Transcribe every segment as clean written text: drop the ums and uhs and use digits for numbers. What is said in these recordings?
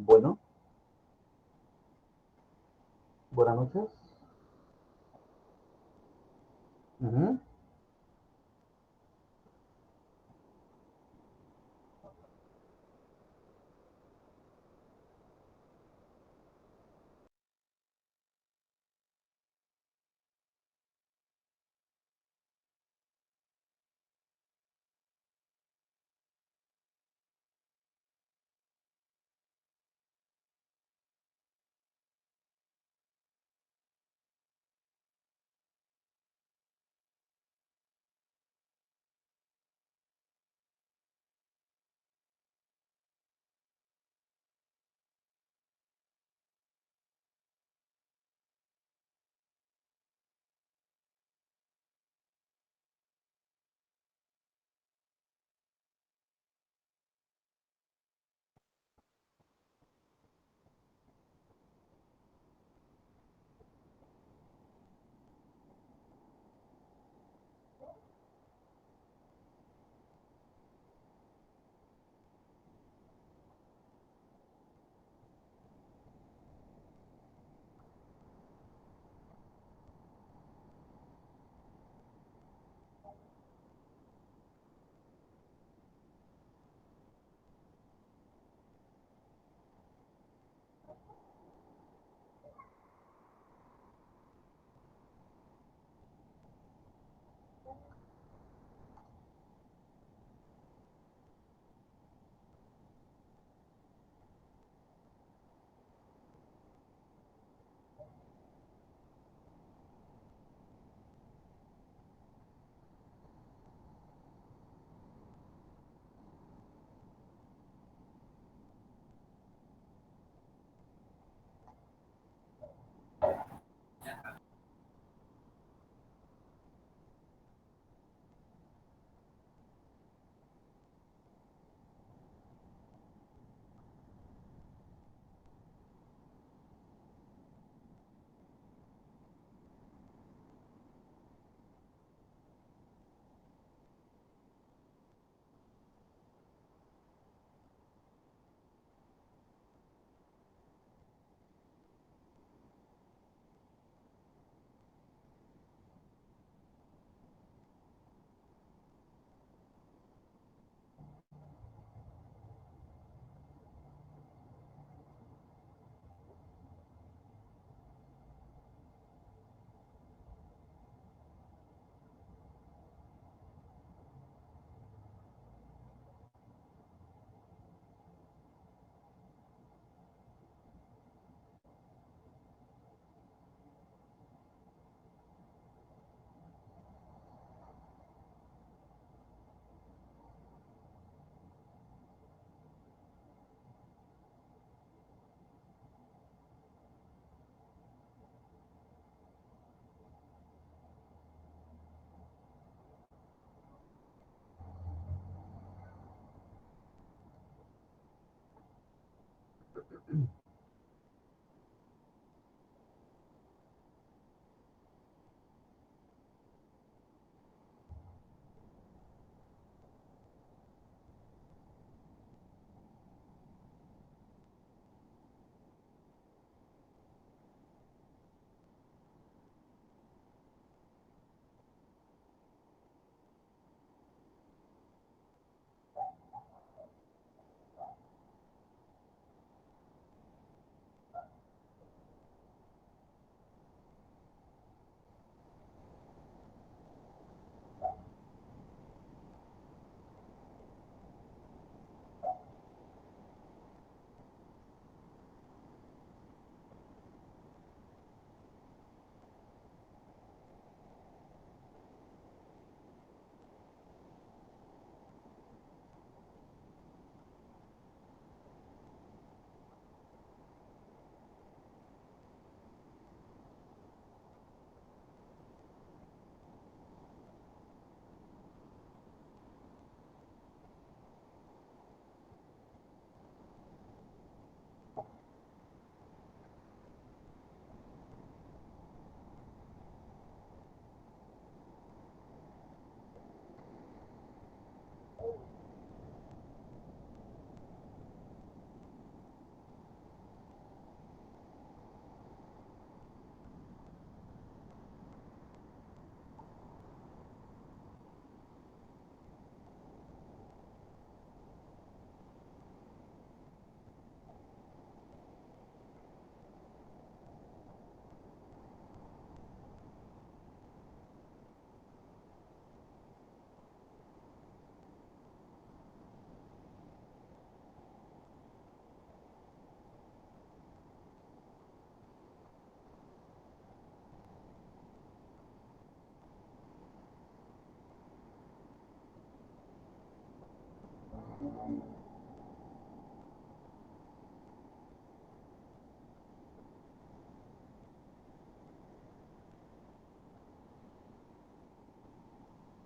Bueno, buenas noches. Ujú.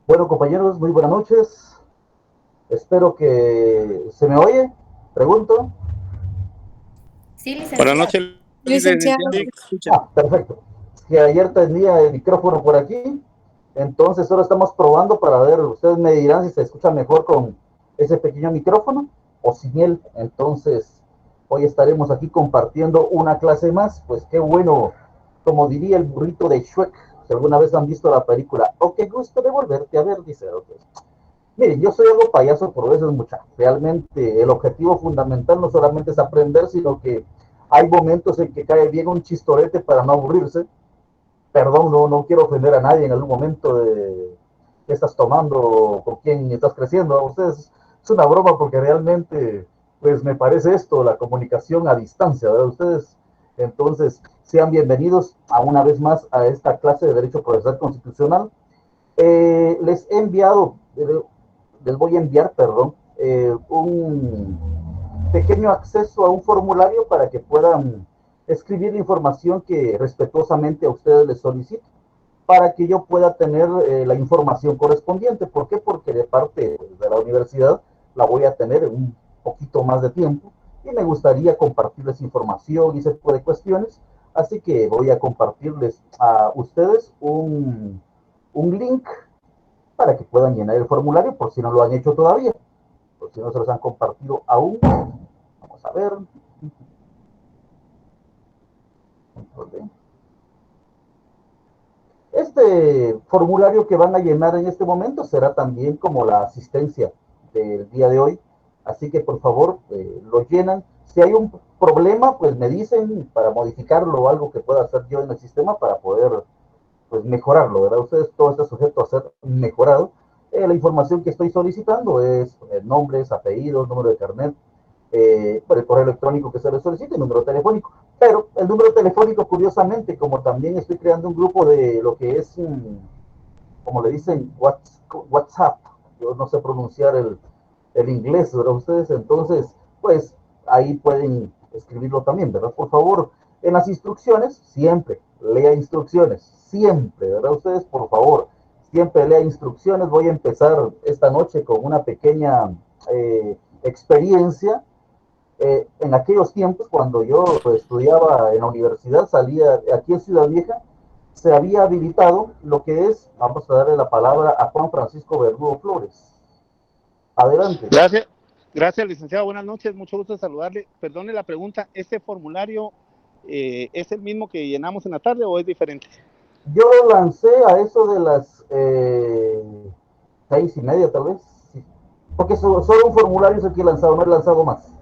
Bueno, compañeros, muy buenas noches. Espero que se me oye. Pregunto. Sí, Buenas licenciado. noches, Licenciado. licenciado. Escucha. Perfecto. Que ayer tenía el micrófono por aquí, entonces ahora estamos probando para ver, ustedes me dirán si se escucha mejor con ese pequeño micrófono o sin él. Entonces, hoy estaremos aquí compartiendo una clase más. Pues qué bueno, como diría el burrito de Shrek, si alguna vez han visto la película, oh, qué gusto de volverte a ver, dice otro. Miren, yo soy algo payaso por veces mucha. Realmente el objetivo fundamental no solamente es aprender, sino que hay momentos en que cae bien un chistorete para no aburrirse. Perdón, no quiero ofender a nadie en algún momento de qué estás tomando o con quién estás creciendo. A ustedes es una broma porque realmente pues me parece esto, la comunicación a distancia, ¿verdad? Ustedes entonces sean bienvenidos a una vez más a esta clase de Derecho Procesal Constitucional. Les he enviado, les voy a enviar, perdón, un pequeño acceso a un formulario para que puedan escribir la información que respetuosamente a ustedes les solicito, para que yo pueda tener la información correspondiente. ¿Por qué? Porque de parte de la universidad la voy a tener en un poquito más de tiempo y me gustaría compartirles información y ese tipo de cuestiones. Así que voy a compartirles a ustedes un link para que puedan llenar el formulario por si no lo han hecho todavía, por si no se los han compartido aún. Vamos a ver. Este formulario que van a llenar en este momento será también como la asistencia del día de hoy. Así que por favor lo llenan. Si hay un problema, pues me dicen para modificarlo o algo que pueda hacer yo en el sistema para poder pues mejorarlo, ¿verdad? Ustedes todo está sujeto a ser mejorado. La información que estoy solicitando es nombres, apellidos, número de carnet, por el correo electrónico que se les solicite, el número telefónico. Pero el número telefónico, curiosamente, como también estoy creando un grupo de lo que es, como le dicen, WhatsApp, yo no sé pronunciar el inglés, ¿verdad? Ustedes, entonces, pues ahí pueden escribirlo también, ¿verdad? Por favor, en las instrucciones, siempre lea instrucciones, siempre, ¿verdad? Ustedes, por favor, siempre lea instrucciones. Voy a empezar esta noche con una pequeña experiencia. En aquellos tiempos, cuando yo estudiaba en la universidad, salía aquí en Ciudad Vieja, se había habilitado lo que es, vamos a darle la palabra a Juan Francisco Verdugo Flores. Adelante. Gracias, licenciado. Buenas noches, mucho gusto saludarle. Perdone la pregunta, ¿este formulario es el mismo que llenamos en la tarde o es diferente? Yo lo lancé a eso de las 6:30 tal vez, sí. Porque solo un formulario es el que he lanzado, no he lanzado más.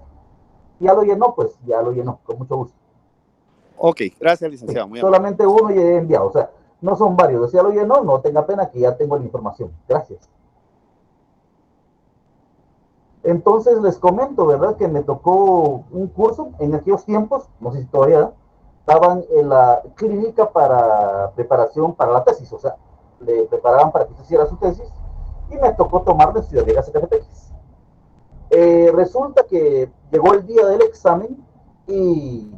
Ya lo llenó, pues ya lo llenó, con mucho gusto. Ok, gracias, Sí, licenciado. Muy solamente uno y he enviado, o sea, no son varios. Si ya lo llenó, no tenga pena que ya tengo la información. Gracias. Entonces les comento, ¿verdad? Que me tocó un curso en aquellos tiempos, no sé si todavía, estaban en la clínica para preparación para la tesis, o sea, le preparaban para que se hiciera su tesis y me tocó tomarla en Ciudad Vieja, Zacatepec. Resulta que llegó el día del examen y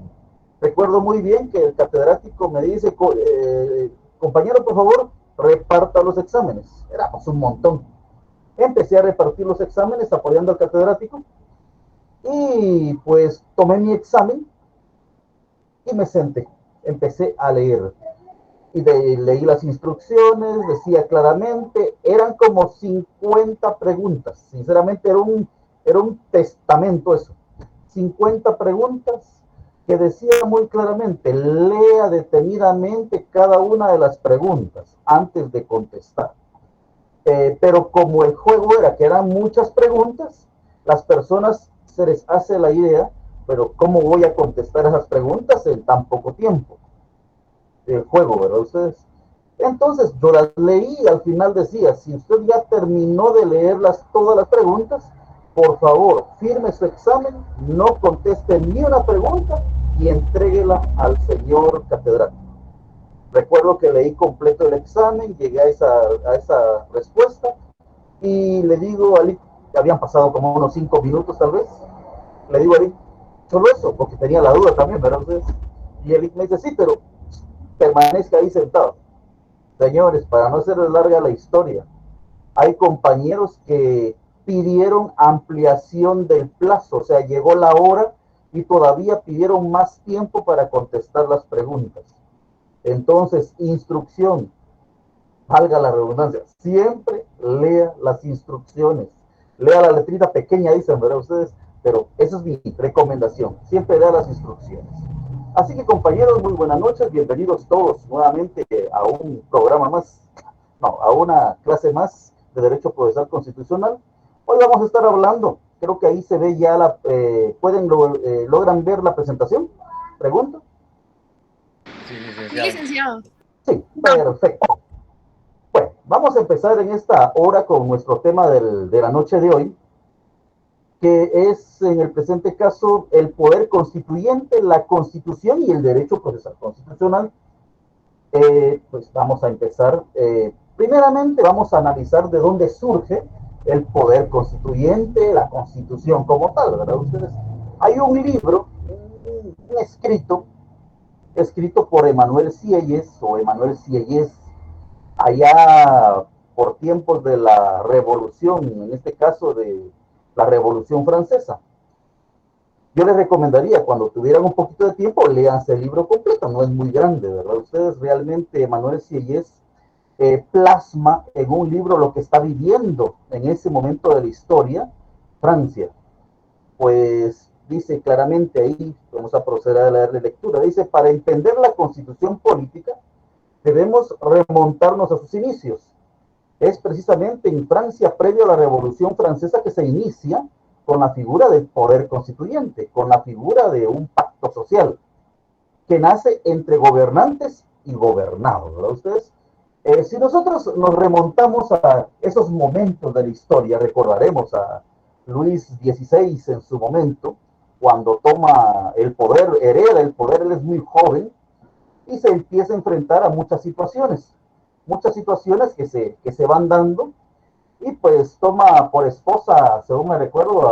recuerdo muy bien que el catedrático me dice, compañero, por favor, reparta los exámenes. Éramos un montón. Empecé a repartir los exámenes apoyando al catedrático y pues tomé mi examen y me senté. Empecé a leer y leí las instrucciones, decía claramente, eran como 50 preguntas. Sinceramente era un testamento eso. 50 preguntas que decía muy claramente, lea detenidamente cada una de las preguntas antes de contestar. Pero como el juego era que eran muchas preguntas, las personas se les hace la idea, pero ¿cómo voy a contestar esas preguntas en tan poco tiempo? El juego, ¿verdad? Ustedes. Entonces yo las leí y al final decía, si usted ya terminó de leerlas todas las preguntas, por favor, firme su examen, no conteste ni una pregunta y entréguela al señor catedrático. Recuerdo que leí completo el examen, llegué a esa respuesta y le digo habían pasado como unos 5 minutos tal vez. Le digo a Eric, solo eso, porque tenía la duda también, ¿verdad? Entonces, y Eric me dice, sí, pero permanezca ahí sentado. Señores, para no hacerles larga la historia, hay compañeros que pidieron ampliación del plazo, o sea, llegó la hora y todavía pidieron más tiempo para contestar las preguntas. Entonces, instrucción, valga la redundancia, siempre lea las instrucciones, lea la letrita pequeña, dicen, ¿verdad ustedes? Pero esa es mi recomendación, siempre lea las instrucciones. Así que compañeros, muy buenas noches, bienvenidos todos nuevamente a un programa más, no, a una clase más de Derecho Procesal Constitucional. Hoy vamos a estar hablando, creo que ahí se ve ya ¿logran ver la presentación? ¿Pregunto? Sí, licenciado. Sí, perfecto. Bueno, vamos a empezar en esta hora con nuestro tema de la noche de hoy, que es en el presente caso el poder constituyente, la constitución y el derecho procesal constitucional. Pues vamos a empezar. Primeramente vamos a analizar de dónde surge el poder constituyente, la constitución como tal, ¿verdad? Ustedes, hay un libro, un escrito por Emanuel Sieyes o Emanuel Sieyes, allá por tiempos de la revolución, en este caso de la Revolución Francesa. Yo les recomendaría, cuando tuvieran un poquito de tiempo, léanse el libro completo, no es muy grande, ¿verdad? Ustedes realmente, Manuel Sieyes, plasma en un libro lo que está viviendo en ese momento de la historia Francia. Pues dice claramente ahí, vamos a proceder a leerle lectura, dice, para entender la constitución política, debemos remontarnos a sus inicios. Es precisamente en Francia, previo a la Revolución Francesa, que se inicia con la figura del poder constituyente, con la figura de un pacto social, que nace entre gobernantes y gobernados, ¿verdad ustedes? Si nosotros nos remontamos a esos momentos de la historia, recordaremos a Luis XVI en su momento, cuando toma el poder, hereda el poder, él es muy joven, y se empieza a enfrentar a muchas situaciones que se van dando, y pues toma por esposa, según me recuerdo,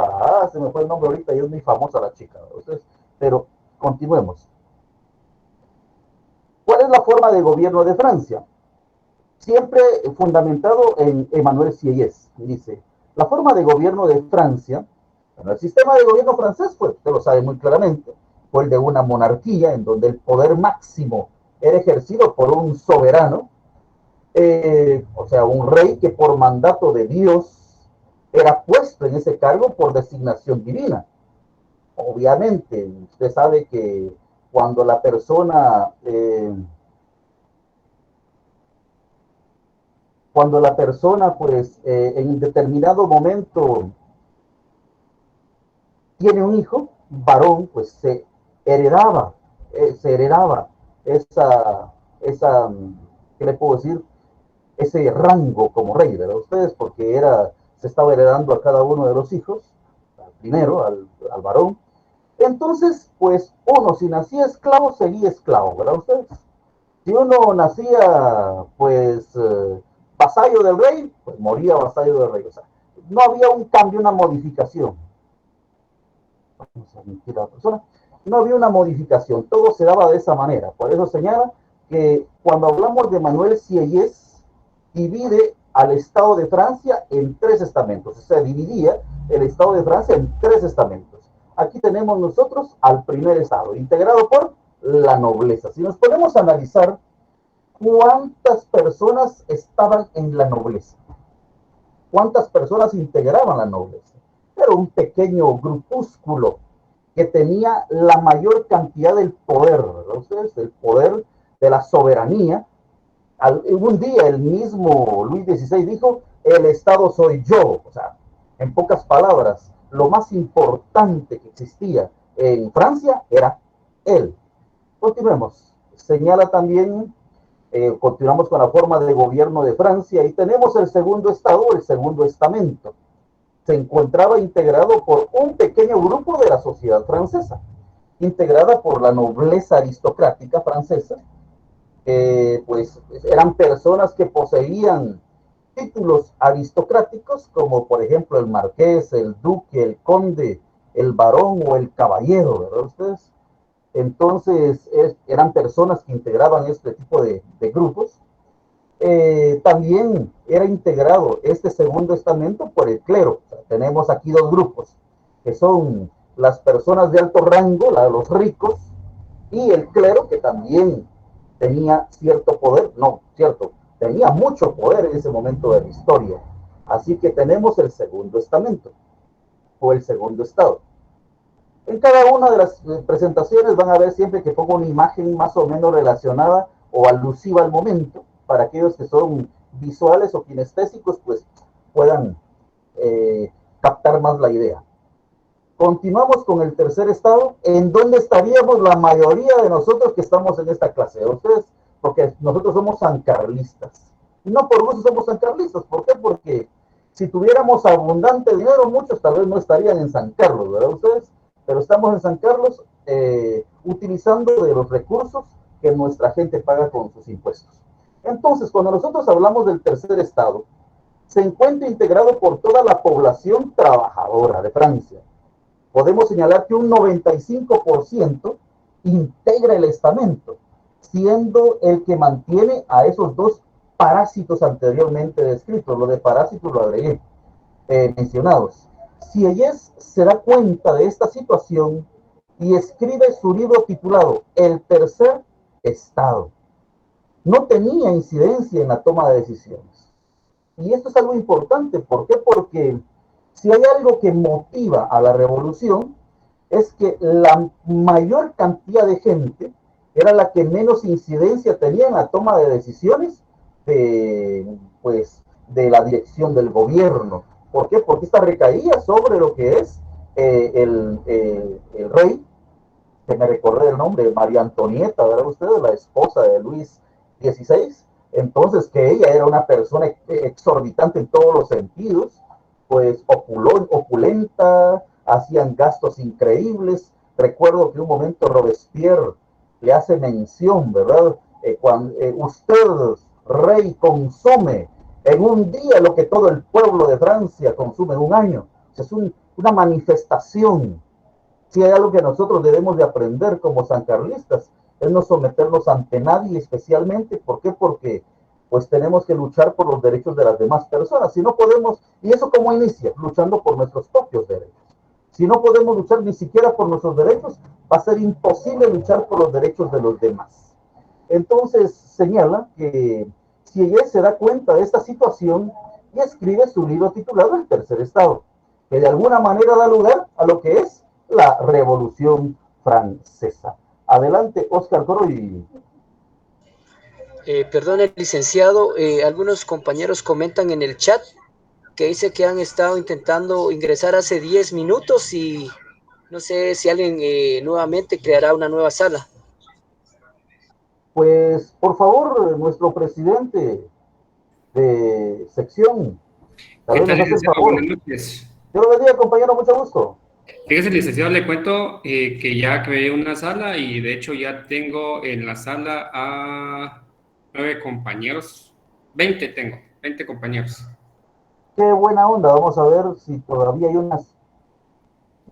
se me fue el nombre ahorita, y es muy famosa la chica, entonces, pero continuemos. ¿Cuál es la forma de gobierno de Francia? Siempre fundamentado en Emmanuel Sieyes, dice, la forma de gobierno de Francia, bueno, el sistema de gobierno francés, pues usted lo sabe muy claramente, fue el de una monarquía en donde el poder máximo era ejercido por un soberano, o sea, un rey que por mandato de Dios era puesto en ese cargo por designación divina. Obviamente, usted sabe que cuando la persona pues en determinado momento tiene un hijo varón, pues se heredaba esa, ¿qué le puedo decir? Ese rango como rey, ¿verdad? Ustedes, porque se estaba heredando a cada uno de los hijos, primero al varón. Entonces, pues uno, si nacía esclavo, seguía esclavo, ¿verdad ustedes? Si uno nacía, pues, vasallo del rey, pues moría vasallo del rey. O sea, no había un cambio, una modificación. Vamos a admitir a la persona. No había una modificación, todo se daba de esa manera. Por eso señala que cuando hablamos de Manuel Sieyes, divide al Estado de Francia en 3 estamentos. O sea, dividía el Estado de Francia en 3 estamentos. Aquí tenemos nosotros al primer Estado, integrado por la nobleza. Si nos ponemos a analizar cuántas personas estaban en la nobleza, cuántas personas integraban la nobleza, era un pequeño grupúsculo que tenía la mayor cantidad del poder, ¿verdad ustedes? El poder de la soberanía. Un día el mismo Luis XVI dijo, el Estado soy yo. O sea, en pocas palabras, lo más importante que existía en Francia era él. Continuemos. Señala también, continuamos con la forma de gobierno de Francia y tenemos el segundo Estado, el segundo estamento. Se encontraba integrado por un pequeño grupo de la sociedad francesa, integrada por la nobleza aristocrática francesa, pues eran personas que poseían títulos aristocráticos, como por ejemplo el marqués, el duque, el conde, el barón o el caballero, ¿verdad ustedes? Entonces, eran personas que integraban este tipo de grupos. También era integrado este segundo estamento por el clero. O sea, tenemos aquí dos grupos, que son las personas de alto rango, los ricos, y el clero, que también tenía cierto poder, no, cierto, tenía mucho poder en ese momento de la historia. Así que tenemos el segundo estamento, o el segundo estado. En cada una de las presentaciones van a ver siempre que pongo una imagen más o menos relacionada o alusiva al momento, para aquellos que son visuales o kinestésicos, pues puedan captar más la idea. Continuamos con el tercer estado, en donde estaríamos la mayoría de nosotros que estamos en esta clase. Ustedes, porque nosotros somos sancarlistas. Y no por gusto somos sancarlistas. ¿Por qué? Porque si tuviéramos abundante dinero, muchos tal vez no estarían en San Carlos, ¿verdad ustedes? Pero estamos en San Carlos utilizando de los recursos que nuestra gente paga con sus impuestos. Entonces, cuando nosotros hablamos del tercer estado, se encuentra integrado por toda la población trabajadora de Francia. Podemos señalar que un 95% integra el estamento, siendo el que mantiene a esos dos parásitos anteriormente descritos. Lo de parásitos lo agregué, mencionados. Sieyès se da cuenta de esta situación y escribe su libro titulado El tercer estado. No tenía incidencia en la toma de decisiones. Y esto es algo importante. ¿Por qué? Porque si hay algo que motiva a la revolución, es que la mayor cantidad de gente era la que menos incidencia tenía en la toma de decisiones pues, de la dirección del gobierno. ¿Por qué? Porque esta recaía sobre lo que es el rey, que me recordé el nombre, María Antonieta, ¿verdad ustedes? La esposa de Luis XVI. Entonces, que ella era una persona exorbitante en todos los sentidos, pues opulenta, hacían gastos increíbles. Recuerdo que un momento Robespierre le hace mención, ¿verdad? Cuando usted, rey, consume en un día lo que todo el pueblo de Francia consume en un año. O sea, es una manifestación. Si hay algo que nosotros debemos de aprender como sancarlistas, es no someternos ante nadie especialmente. ¿Por qué? Porque pues tenemos que luchar por los derechos de las demás personas. Si no podemos, ¿y eso cómo inicia? Luchando por nuestros propios derechos. Si no podemos luchar ni siquiera por nuestros derechos, va a ser imposible luchar por los derechos de los demás. Entonces señala que si ella se da cuenta de esta situación y escribe su libro titulado El tercer estado, que de alguna manera da lugar a lo que es la Revolución Francesa. Adelante, Oscar Coroy. Perdón, licenciado, algunos compañeros comentan en el chat que dice que han estado intentando ingresar hace 10 minutos y no sé si alguien nuevamente creará una nueva sala. Pues, por favor, nuestro presidente de sección, tal vez nos hace el favor. Buenas noches. Yo lo bendiga, compañero, mucho gusto. Fíjese, licenciado, le cuento que ya creé una sala y de hecho ya tengo en la sala a 9 compañeros, 20 tengo, 20 compañeros. Qué buena onda, vamos a ver si todavía hay unas...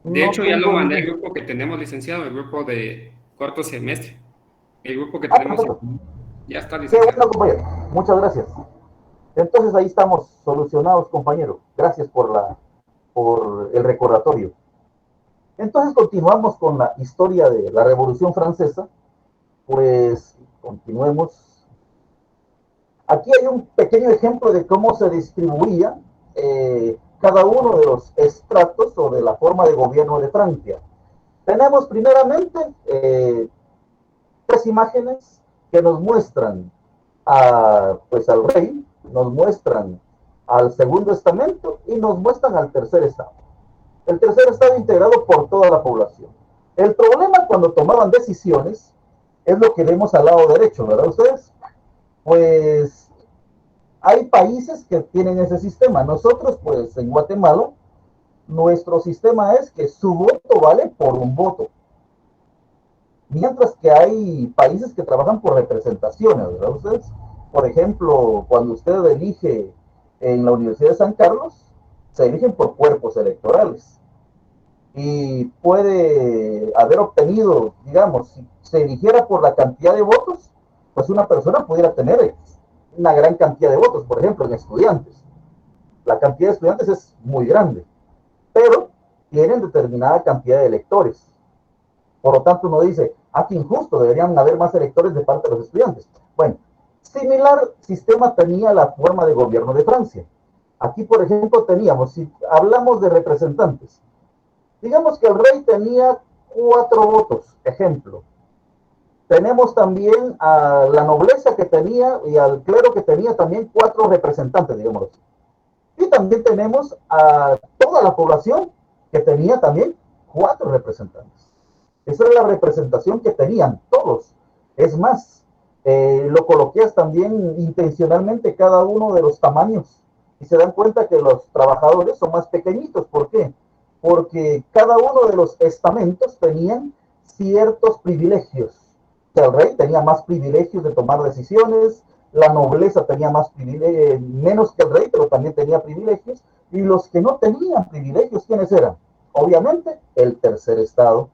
De hecho, ya lo mandé al grupo que tenemos, licenciado, el grupo de cuarto semestre. El grupo que tenemos ya está, licenciado. Qué bueno, compañero. Muchas gracias. Entonces ahí estamos solucionados, compañero. Gracias por el recordatorio. Entonces continuamos con la historia de la Revolución Francesa. Pues continuemos. Aquí hay un pequeño ejemplo de cómo se distribuía cada uno de los estratos o de la forma de gobierno de Francia. Tenemos primeramente 3 imágenes que nos muestran pues al rey, nos muestran al segundo estamento y nos muestran al tercer estado. El tercer estado integrado por toda la población. El problema cuando tomaban decisiones es lo que vemos al lado derecho, ¿verdad ustedes? Pues hay países que tienen ese sistema. Nosotros, pues en Guatemala, nuestro sistema es que su voto vale por un voto. Mientras que hay países que trabajan por representaciones, ¿verdad ustedes? Por ejemplo, cuando usted elige en la Universidad de San Carlos se eligen por cuerpos electorales y puede haber obtenido, digamos, si se eligiera por la cantidad de votos, pues una persona pudiera tener una gran cantidad de votos, por ejemplo, en estudiantes. La cantidad de estudiantes es muy grande, pero tienen determinada cantidad de electores. Por lo tanto, uno dice, qué injusto, deberían haber más electores de parte de los estudiantes. Bueno, similar sistema tenía la forma de gobierno de Francia. Aquí, por ejemplo, teníamos, si hablamos de representantes, digamos que el rey tenía 4 votos, ejemplo. Tenemos también a la nobleza que tenía y al clero que tenía también 4 representantes, digamos. Y también tenemos a toda la población que tenía también 4 representantes. Esa era la representación que tenían todos. Es más, lo coloqueas también intencionalmente cada uno de los tamaños y se dan cuenta que los trabajadores son más pequeñitos. ¿Por qué? Porque cada uno de los estamentos tenían ciertos privilegios. O sea, el rey tenía más privilegios de tomar decisiones, la nobleza tenía más privilegios, menos que el rey, pero también tenía privilegios, y los que no tenían privilegios, ¿quiénes eran? Obviamente, el tercer estado,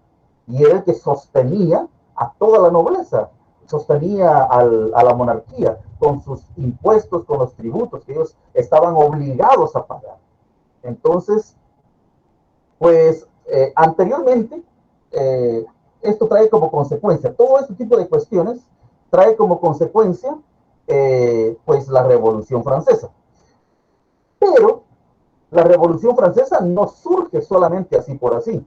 y era el que sostenía a toda la nobleza, sostenía a la monarquía con sus impuestos, con los tributos que ellos estaban obligados a pagar. Entonces, pues anteriormente, esto trae como consecuencia, todo este tipo de cuestiones trae como consecuencia pues la Revolución Francesa. Pero la Revolución Francesa no surge solamente así por así.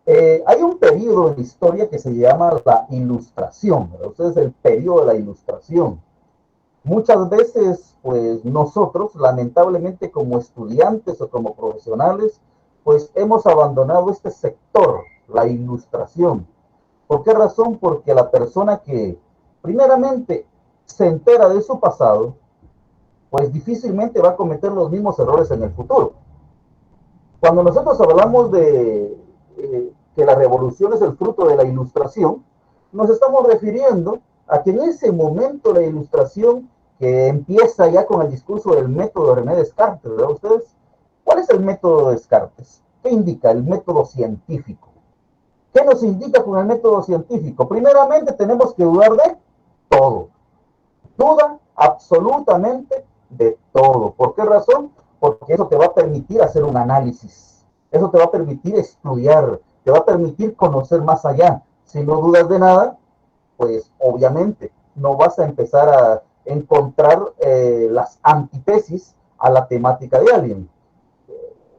Hay un periodo en la historia que se llama la Ilustración, ¿verdad? Ustedes, el periodo de la Ilustración. Muchas veces, pues nosotros, lamentablemente como estudiantes o como profesionales, pues hemos abandonado este sector, la Ilustración. ¿Por qué razón? Porque la persona que primeramente se entera de su pasado, pues difícilmente va a cometer los mismos errores en el futuro. Cuando nosotros hablamos de que la revolución es el fruto de la Ilustración, nos estamos refiriendo a que en ese momento la Ilustración, que empieza ya con el discurso del método de René Descartes, ¿verdad ustedes? ¿Cuál es el método de Descartes? ¿Qué indica el método científico? ¿Qué nos indica con el método científico? Primeramente tenemos que dudar de todo. Duda absolutamente de todo. ¿Por qué razón? Porque eso te va a permitir hacer un análisis. Eso te va a permitir estudiar, te va a permitir conocer más allá. Si no dudas de nada, pues obviamente no vas a empezar a encontrar las antítesis a la temática de alguien.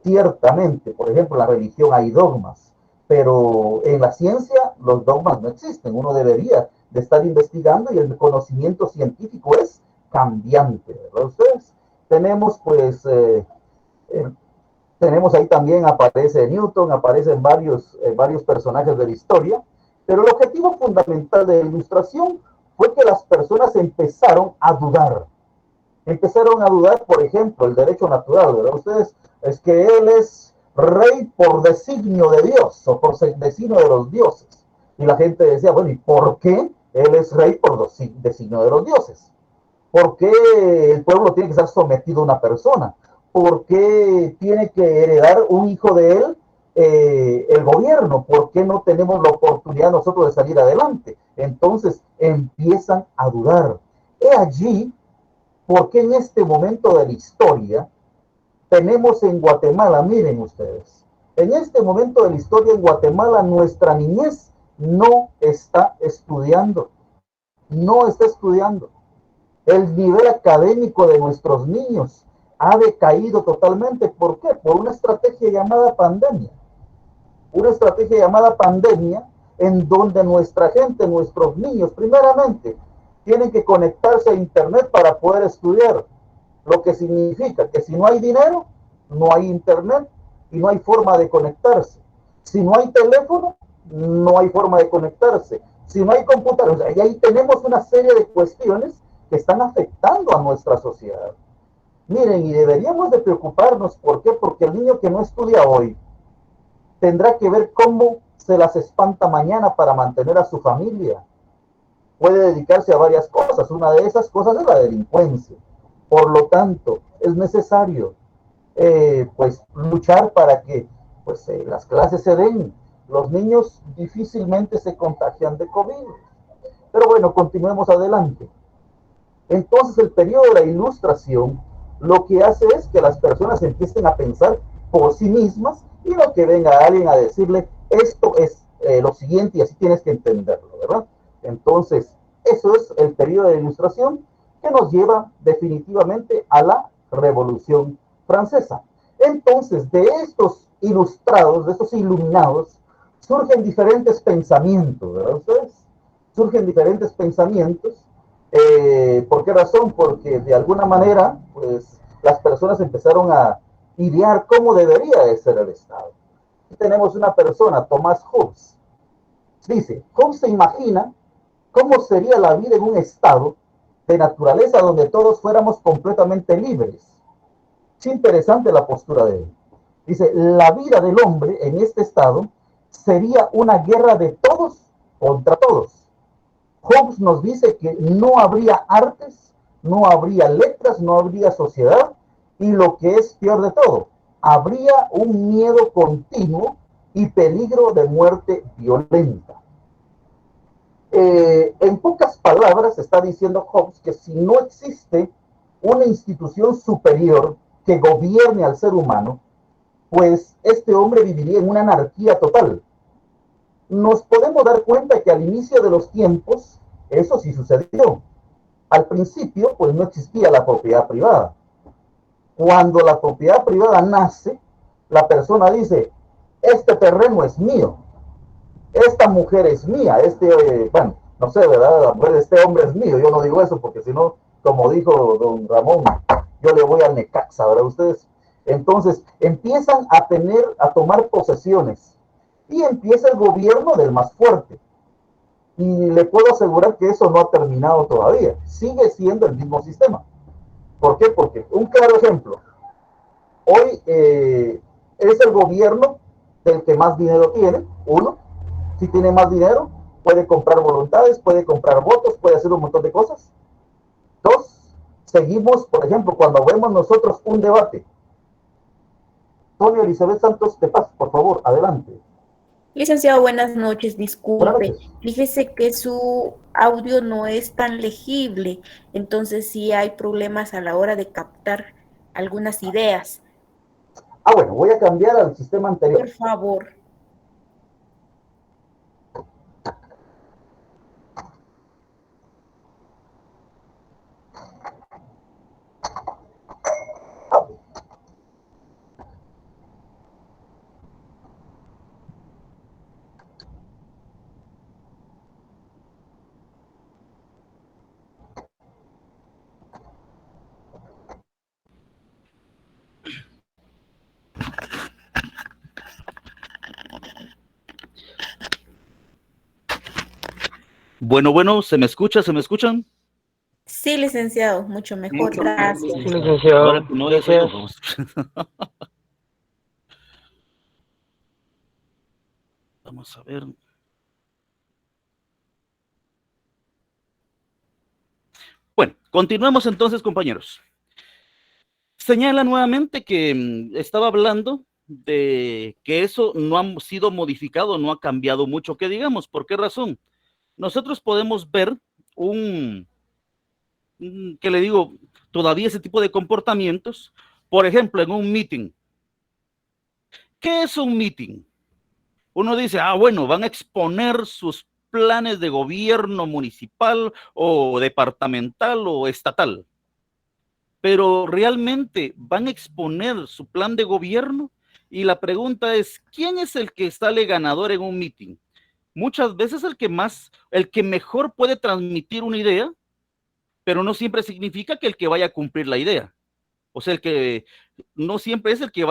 Ciertamente, por ejemplo, en la religión hay dogmas, pero en la ciencia los dogmas no existen. Uno debería de estar investigando y el conocimiento científico es cambiante, ¿verdad? Ustedes tenemos pues tenemos ahí también, aparece Newton, aparecen varios personajes de la historia, pero el objetivo fundamental de la Ilustración fue que las personas empezaron a dudar. Empezaron a dudar, por ejemplo, el derecho natural, ¿verdad? Ustedes, es que él es rey por designio de Dios, o por designio de los dioses. Y la gente decía, bueno, ¿y por qué él es rey por designio de los dioses? ¿Por qué el pueblo tiene que estar sometido a una persona? ¿Por qué tiene que heredar un hijo de él el gobierno? ¿Por qué no tenemos la oportunidad nosotros de salir adelante? Entonces empiezan a dudar. He allí porque en este momento de la historia tenemos en Guatemala, miren ustedes, en este momento de la historia en Guatemala nuestra niñez no está estudiando, no está estudiando. El nivel académico de nuestros niños ha decaído totalmente. ¿Por qué? Por una estrategia llamada pandemia. Una estrategia llamada pandemia en donde nuestra gente, nuestros niños, primeramente, tienen que conectarse a internet para poder estudiar. Lo que significa que si no hay dinero, no hay internet y no hay forma de conectarse. Si no hay teléfono, no hay forma de conectarse. Si no hay computadora, y ahí tenemos una serie de cuestiones que están afectando a nuestra sociedad. Miren, y deberíamos de preocuparnos. ¿Por qué? Porque el niño que no estudia hoy tendrá que ver cómo se las espanta mañana para mantener a su familia. Puede dedicarse a varias cosas. Una de esas cosas es la delincuencia. Por lo tanto, es necesario pues luchar para que pues las clases se den. Los niños difícilmente se contagian de COVID. Pero bueno, continuemos adelante. Entonces el periodo de la ilustración lo que hace es que las personas empiecen a pensar por sí mismas y no que venga alguien a decirle esto es lo siguiente y así tienes que entenderlo, ¿verdad? Entonces, eso es el periodo de ilustración que nos lleva definitivamente a la Revolución Francesa. Entonces, de estos ilustrados, de estos iluminados, surgen diferentes pensamientos, ¿verdad ustedes? Surgen diferentes pensamientos. ¿Por qué razón? Porque de alguna manera, pues, las personas empezaron a idear cómo debería de ser el Estado. Aquí tenemos una persona, Thomas Hobbes. Dice, Hobbes se imagina cómo sería la vida en un estado de naturaleza donde todos fuéramos completamente libres. Es interesante la postura de él. Dice, la vida del hombre en este estado sería una guerra de todos contra todos. Hobbes nos dice que no habría artes, no habría letras, no habría sociedad y lo que es peor de todo, habría un miedo continuo y peligro de muerte violenta. En pocas palabras está diciendo Hobbes que si no existe una institución superior que gobierne al ser humano, pues este hombre viviría en una anarquía total. Nos podemos dar cuenta que al inicio de los tiempos, eso sí sucedió. Al principio, pues no existía la propiedad privada. Cuando la propiedad privada nace, la persona dice, este terreno es mío, esta mujer es mía, bueno, no sé, ¿verdad? La mujer de este hombre es mío. Yo no digo eso porque si no, como dijo don Ramón, yo le voy al Necaxa, ¿verdad? Ustedes. Entonces, empiezan a tomar posesiones y empieza el gobierno del más fuerte. Y le puedo asegurar que eso no ha terminado todavía. Sigue siendo el mismo sistema. ¿Por qué? Porque, un claro ejemplo, hoy es el gobierno del que más dinero tiene, uno. Si tiene más dinero, puede comprar voluntades, puede comprar votos, puede hacer un montón de cosas. Dos, seguimos, por ejemplo, cuando vemos nosotros un debate. Tony Elizabeth Santos, te paso, por favor, adelante. Licenciado, buenas noches, disculpe. Buenas noches. Fíjese que su audio no es tan legible, entonces sí hay problemas a la hora de captar algunas ideas. Bueno, voy a cambiar al sistema anterior. Por favor. Bueno, ¿se me escucha? ¿Se me escuchan? Sí, licenciado, mucho mejor, gracias. Sí, licenciado. Ahora no Gracias. Vamos a ver. Bueno, continuemos entonces, compañeros. Señala nuevamente que estaba hablando de que eso no ha sido modificado, no ha cambiado mucho, que digamos. ¿Por qué razón? Nosotros podemos ver que le digo, todavía ese tipo de comportamientos, por ejemplo, en un meeting. ¿Qué es un meeting? Uno dice, bueno, van a exponer sus planes de gobierno municipal o departamental o estatal. Pero realmente van a exponer su plan de gobierno y la pregunta es, ¿quién es el que sale ganador en un meeting? Muchas veces el que mejor puede transmitir una idea, pero no siempre significa que el que vaya a cumplir la idea. O sea, el que no siempre es el que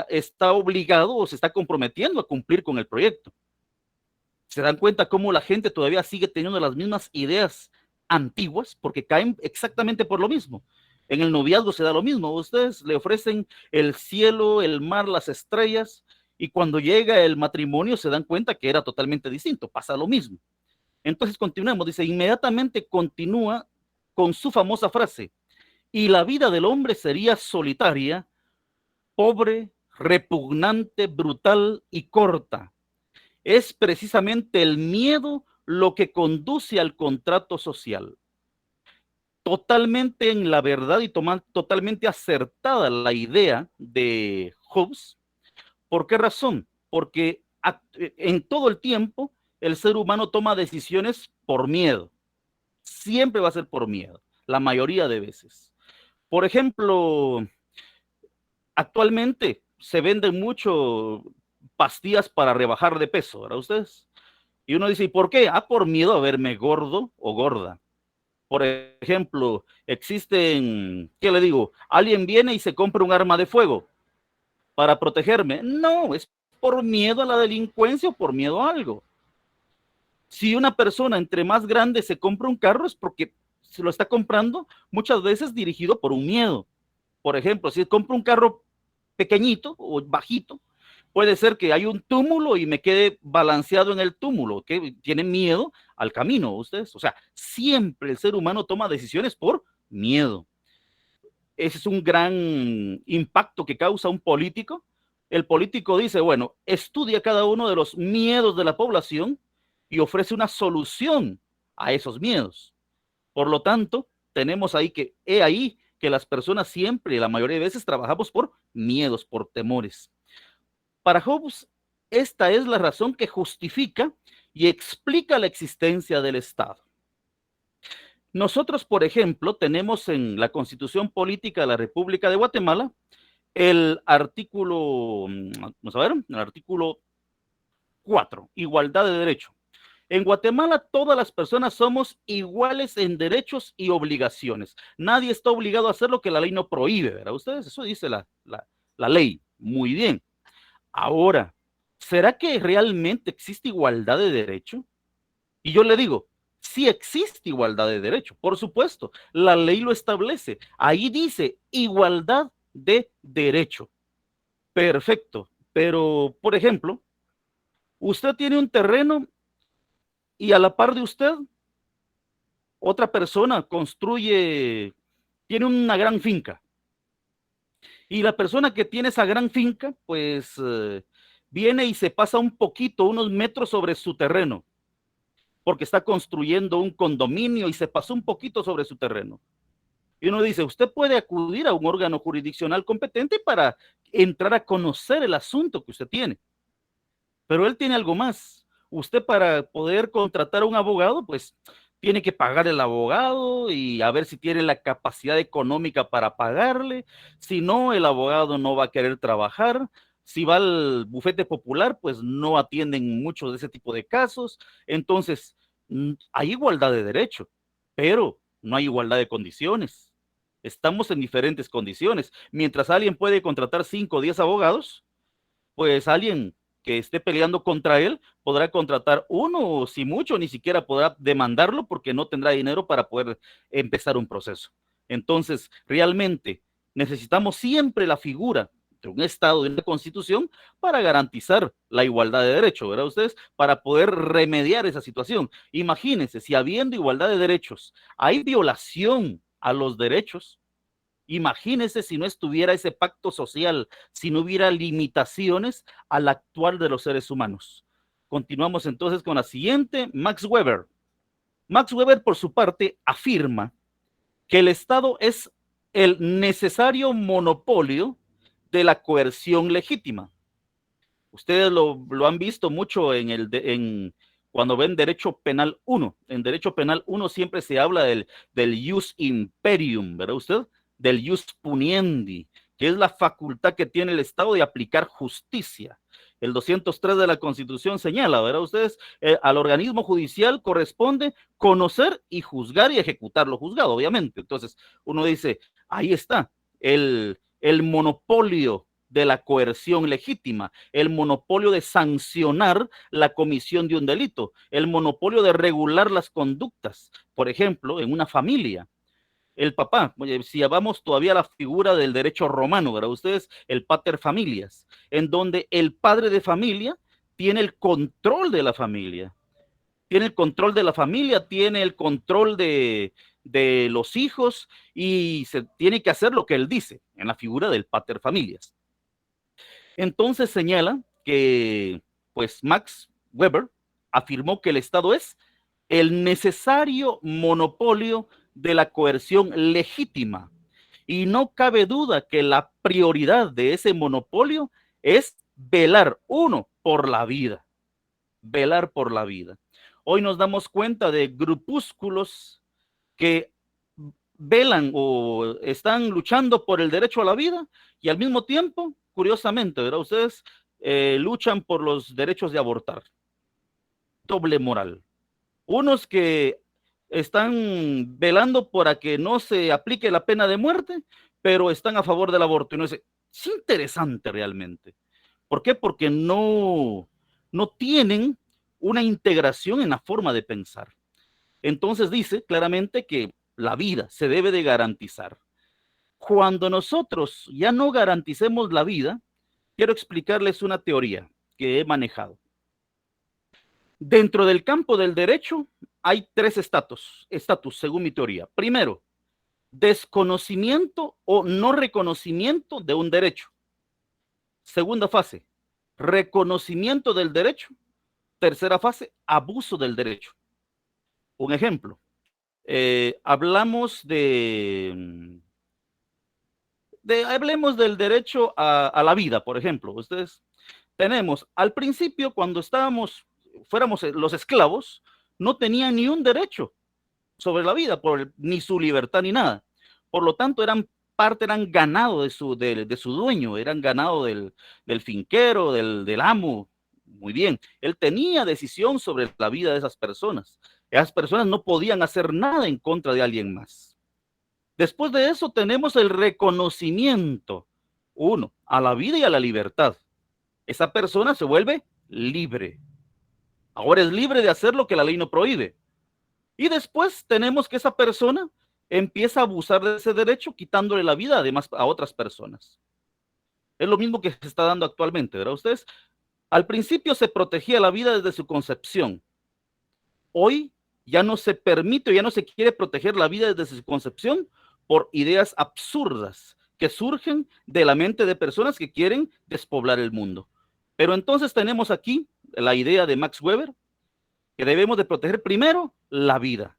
está obligado o se está comprometiendo a cumplir con el proyecto. Se dan cuenta cómo la gente todavía sigue teniendo las mismas ideas antiguas porque caen exactamente por lo mismo. En el noviazgo se da lo mismo. Ustedes le ofrecen el cielo, el mar, las estrellas, y cuando llega el matrimonio se dan cuenta que era totalmente distinto. Pasa lo mismo. Entonces continuemos. Dice, inmediatamente continúa con su famosa frase. y la vida del hombre sería solitaria, pobre, repugnante, brutal y corta. Es precisamente el miedo lo que conduce al contrato social. Totalmente en la verdad y totalmente acertada la idea de Hobbes. ¿Por qué razón? Porque en todo el tiempo el ser humano toma decisiones por miedo. Siempre va a ser por miedo, la mayoría de veces. Por ejemplo, actualmente se venden mucho pastillas para rebajar de peso, ¿verdad ustedes? Y uno dice, ¿y por qué? Ah, por miedo a verme gordo o gorda. Por ejemplo, existen, ¿qué le digo? Alguien viene y se compra un arma de fuego para protegerme. No, es por miedo a la delincuencia o por miedo a algo. Si una persona entre más grande se compra un carro es porque se lo está comprando muchas veces dirigido por un miedo. Por ejemplo, si compro un carro pequeñito o bajito, puede ser que hay un túmulo y me quede balanceado en el túmulo, que tiene miedo al camino, ustedes. O sea, siempre el ser humano toma decisiones por miedo. Ese es un gran impacto que causa un político. El político dice, bueno, estudia cada uno de los miedos de la población y ofrece una solución a esos miedos. Por lo tanto, tenemos ahí que las personas siempre, la mayoría de veces, trabajamos por miedos, por temores. Para Hobbes, esta es la razón que justifica y explica la existencia del Estado. Nosotros, por ejemplo, tenemos en la Constitución Política de la República de Guatemala el artículo, vamos a ver, el artículo 4, igualdad de derecho. En Guatemala todas las personas somos iguales en derechos y obligaciones. Nadie está obligado a hacer lo que la ley no prohíbe, ¿verdad? Ustedes, eso dice la ley. Muy bien. Ahora, ¿será que realmente existe igualdad de derecho? Y yo le digo, sí existe igualdad de derecho, por supuesto. La ley lo establece. Ahí dice igualdad de derecho. Perfecto. Pero, por ejemplo, usted tiene un terreno y a la par de usted, otra persona tiene una gran finca. Y la persona que tiene esa gran finca, pues viene y se pasa un poquito, unos metros sobre su terreno, porque está construyendo un condominio y se pasó un poquito sobre su terreno. Y uno dice, usted puede acudir a un órgano jurisdiccional competente para entrar a conocer el asunto que usted tiene. Pero él tiene algo más. Usted, para poder contratar a un abogado, pues tiene que pagar el abogado y a ver si tiene la capacidad económica para pagarle. Si no, el abogado no va a querer trabajar. Si va al bufete popular, pues no atienden muchos de ese tipo de casos. Entonces, hay igualdad de derecho, pero no hay igualdad de condiciones. Estamos en diferentes condiciones. Mientras alguien puede contratar 5 o 10 abogados, pues alguien que esté peleando contra él podrá contratar uno, o si mucho, ni siquiera podrá demandarlo porque no tendrá dinero para poder empezar un proceso. Entonces, realmente necesitamos siempre la figura de un Estado, de una Constitución, para garantizar la igualdad de derechos, ¿verdad ustedes? Para poder remediar esa situación. Imagínense, si habiendo igualdad de derechos hay violación a los derechos, imagínese si no estuviera ese pacto social, si no hubiera limitaciones al actual de los seres humanos. Continuamos entonces con la siguiente, Max Weber. Max Weber, por su parte, afirma que el Estado es el necesario monopolio de la coerción legítima. Ustedes lo han visto mucho cuando ven Derecho Penal 1. En Derecho Penal 1 siempre se habla del jus imperium, ¿verdad usted? Del jus puniendi, que es la facultad que tiene el Estado de aplicar justicia. El 203 de la Constitución señala, ¿verdad ustedes? Al organismo judicial corresponde conocer y juzgar y ejecutar lo juzgado, obviamente. Entonces, uno dice, ahí está, el monopolio de la coerción legítima, el monopolio de sancionar la comisión de un delito, el monopolio de regular las conductas. Por ejemplo, en una familia, el papá, si vamos todavía a la figura del derecho romano, ¿verdad? Ustedes, el pater familias, en donde el padre de familia tiene el control de la familia. tiene el control de la familia, tiene el control de los hijos y se tiene que hacer lo que él dice en la figura del pater familias. Entonces señala que pues Max Weber afirmó que el Estado es el necesario monopolio de la coerción legítima y no cabe duda que la prioridad de ese monopolio es velar, uno, por la vida, velar por la vida. Hoy nos damos cuenta de grupúsculos que velan o están luchando por el derecho a la vida y al mismo tiempo, curiosamente, ¿verdad? Ustedes luchan por los derechos de abortar. Doble moral. Unos que están velando para que no se aplique la pena de muerte, pero están a favor del aborto. Y no es interesante realmente. ¿Por qué? Porque no tienen una integración en la forma de pensar. Entonces dice claramente que la vida se debe de garantizar. Cuando nosotros ya no garanticemos la vida, quiero explicarles una teoría que he manejado. Dentro del campo del derecho hay tres estatus según mi teoría. Primero, desconocimiento o no reconocimiento de un derecho. Segunda fase, reconocimiento del derecho. Tercera fase, abuso del derecho. Un ejemplo, hablamos hablemos del derecho a la vida, por ejemplo. Ustedes tenemos, al principio, cuando fuéramos los esclavos, no tenían ni un derecho sobre la vida, ni su libertad ni nada. Por lo tanto, eran ganado de su dueño, eran ganado del finquero, del amo. Muy bien, él tenía decisión sobre la vida de esas personas. Esas personas no podían hacer nada en contra de alguien más. Después de eso tenemos el reconocimiento, uno, a la vida y a la libertad. Esa persona se vuelve libre. Ahora es libre de hacer lo que la ley no prohíbe. Y después tenemos que esa persona empieza a abusar de ese derecho, quitándole la vida además a otras personas. Es lo mismo que se está dando actualmente, ¿verdad? Ustedes, al principio se protegía la vida desde su concepción. Hoy ya no se permite, ya no se quiere proteger la vida desde su concepción por ideas absurdas que surgen de la mente de personas que quieren despoblar el mundo. Pero entonces tenemos aquí la idea de Max Weber, que debemos de proteger primero la vida.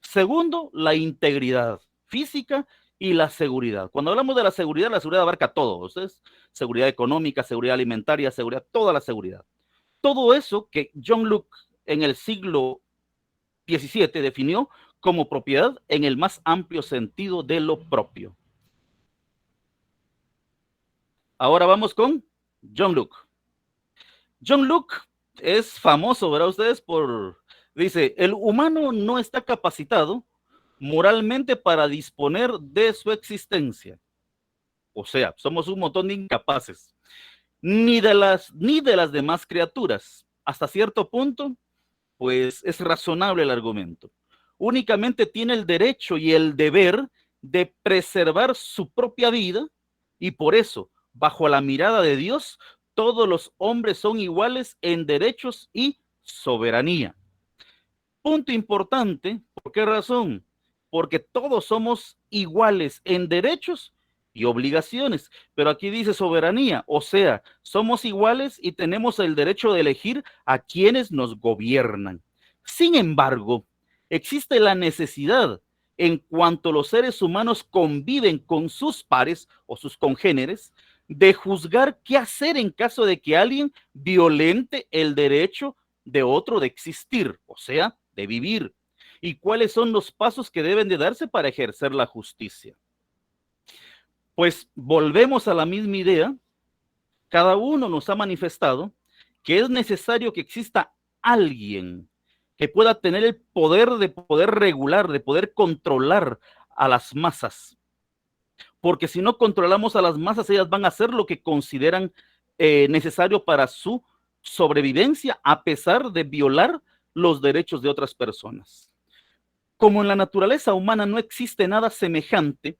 Segundo, la integridad física y la seguridad. Cuando hablamos de la seguridad abarca todo. Ustedes, seguridad económica, seguridad alimentaria, seguridad, toda la seguridad. Todo eso que John Locke en el siglo XVII definió como propiedad en el más amplio sentido de lo propio. Ahora vamos con John Locke. John Locke es famoso, ¿verdad? Ustedes dice, el humano no está capacitado moralmente para disponer de su existencia. O sea, somos un montón de incapaces. Ni de las demás criaturas. Hasta cierto punto, pues es razonable el argumento. Únicamente tiene el derecho y el deber de preservar su propia vida y por eso, bajo la mirada de Dios, todos los hombres son iguales en derechos y soberanía. Punto importante, ¿por qué razón? Porque todos somos iguales en derechos y obligaciones, pero aquí dice soberanía, o sea, somos iguales y tenemos el derecho de elegir a quienes nos gobiernan. Sin embargo, existe la necesidad, en cuanto los seres humanos conviven con sus pares o sus congéneres, de juzgar qué hacer en caso de que alguien violente el derecho de otro de existir, o sea, de vivir, y cuáles son los pasos que deben de darse para ejercer la justicia. Pues volvemos a la misma idea. Cada uno nos ha manifestado que es necesario que exista alguien que pueda tener el poder de poder regular, de poder controlar a las masas. Porque si no controlamos a las masas, ellas van a hacer lo que consideran necesario para su sobrevivencia, a pesar de violar los derechos de otras personas. Como en la naturaleza humana no existe nada semejante,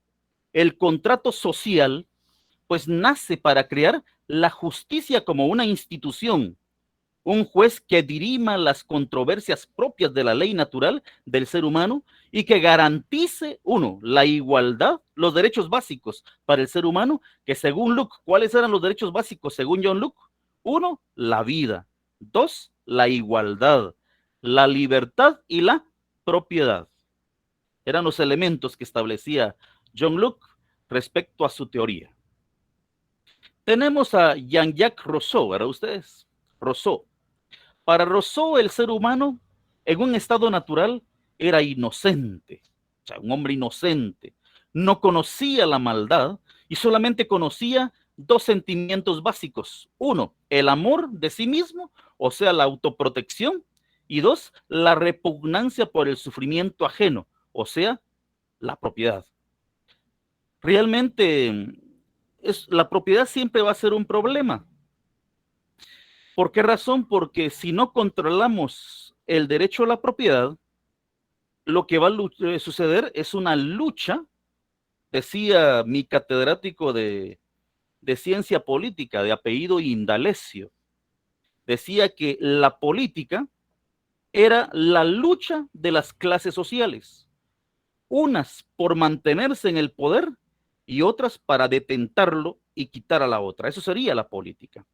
el contrato social, pues nace para crear la justicia como una institución un juez que dirima las controversias propias de la ley natural del ser humano y que garantice, uno, la igualdad, los derechos básicos para el ser humano, que según Locke, ¿cuáles eran los derechos básicos según John Locke? Uno, la vida. Dos, la igualdad, la libertad y la propiedad. Eran los elementos que establecía John Locke respecto a su teoría. Tenemos a Jean-Jacques Rousseau, ¿verdad ustedes? Rousseau. Para Rousseau, el ser humano en un estado natural era inocente, o sea, un hombre inocente. No conocía la maldad y solamente conocía dos sentimientos básicos. Uno, el amor de sí mismo, o sea, la autoprotección. Y dos, la repugnancia por el sufrimiento ajeno, o sea, la propiedad. Realmente, la propiedad siempre va a ser un problema. ¿Por qué razón? Porque si no controlamos el derecho a la propiedad, lo que va a suceder es una lucha, decía mi catedrático de ciencia política, de apellido Indalecio, decía que la política era la lucha de las clases sociales, unas por mantenerse en el poder y otras para detentarlo y quitar a la otra. Eso sería la política.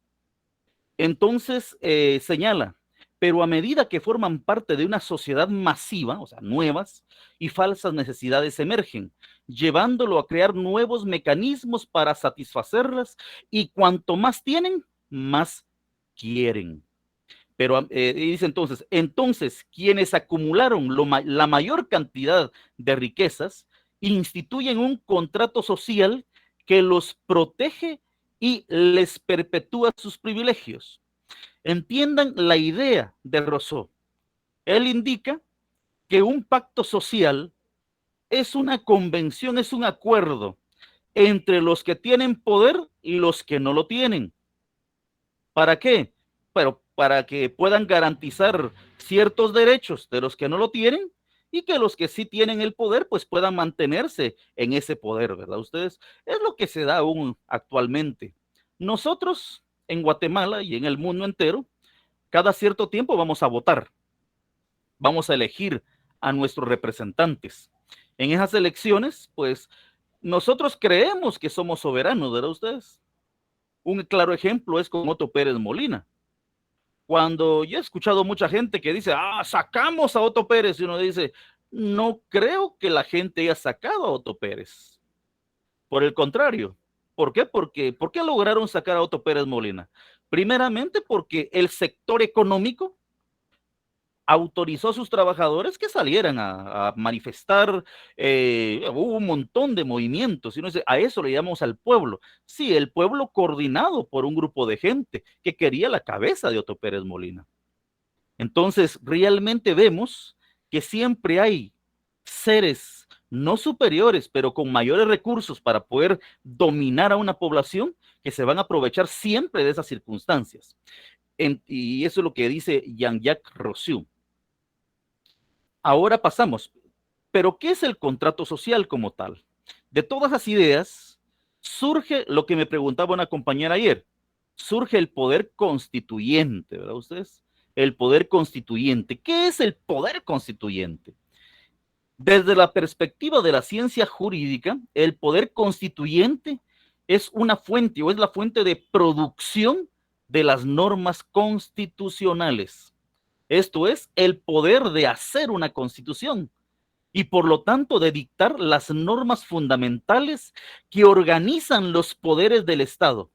Entonces señala, pero a medida que forman parte de una sociedad masiva, o sea, nuevas y falsas necesidades emergen, llevándolo a crear nuevos mecanismos para satisfacerlas y cuanto más tienen, más quieren. Pero dice entonces, quienes acumularon la mayor cantidad de riquezas instituyen un contrato social que los protege y les perpetúa sus privilegios. Entiendan la idea de Rousseau. Él indica que un pacto social es una convención, es un acuerdo entre los que tienen poder y los que no lo tienen. ¿Para qué? Pero para que puedan garantizar ciertos derechos de los que no lo tienen y que los que sí tienen el poder pues puedan mantenerse en ese poder, ¿verdad? Ustedes, es lo que se da aún actualmente. Nosotros en Guatemala y en el mundo entero, cada cierto tiempo vamos a votar, vamos a elegir a nuestros representantes. En esas elecciones, pues nosotros creemos que somos soberanos, ¿verdad ustedes? Un claro ejemplo es con Otto Pérez Molina. Cuando yo he escuchado mucha gente que dice, sacamos a Otto Pérez, y uno dice, no creo que la gente haya sacado a Otto Pérez. Por el contrario. ¿Por qué? ¿Por qué lograron sacar a Otto Pérez Molina? Primeramente porque el sector económico autorizó a sus trabajadores que salieran a manifestar, hubo un montón de movimientos, y uno dice, a eso le llamamos al pueblo. Sí, el pueblo coordinado por un grupo de gente que quería la cabeza de Otto Pérez Molina. Entonces, realmente vemos que siempre hay seres no superiores, pero con mayores recursos para poder dominar a una población que se van a aprovechar siempre de esas circunstancias. Y eso es lo que dice Jean-Jacques Rousseau. Ahora pasamos, pero ¿qué es el contrato social como tal? De todas las ideas surge lo que me preguntaba una compañera ayer, surge el poder constituyente, ¿verdad ustedes? El poder constituyente. ¿Qué es el poder constituyente? Desde la perspectiva de la ciencia jurídica, el poder constituyente es una fuente o es la fuente de producción de las normas constitucionales. Esto es el poder de hacer una constitución y por lo tanto de dictar las normas fundamentales que organizan los poderes del Estado.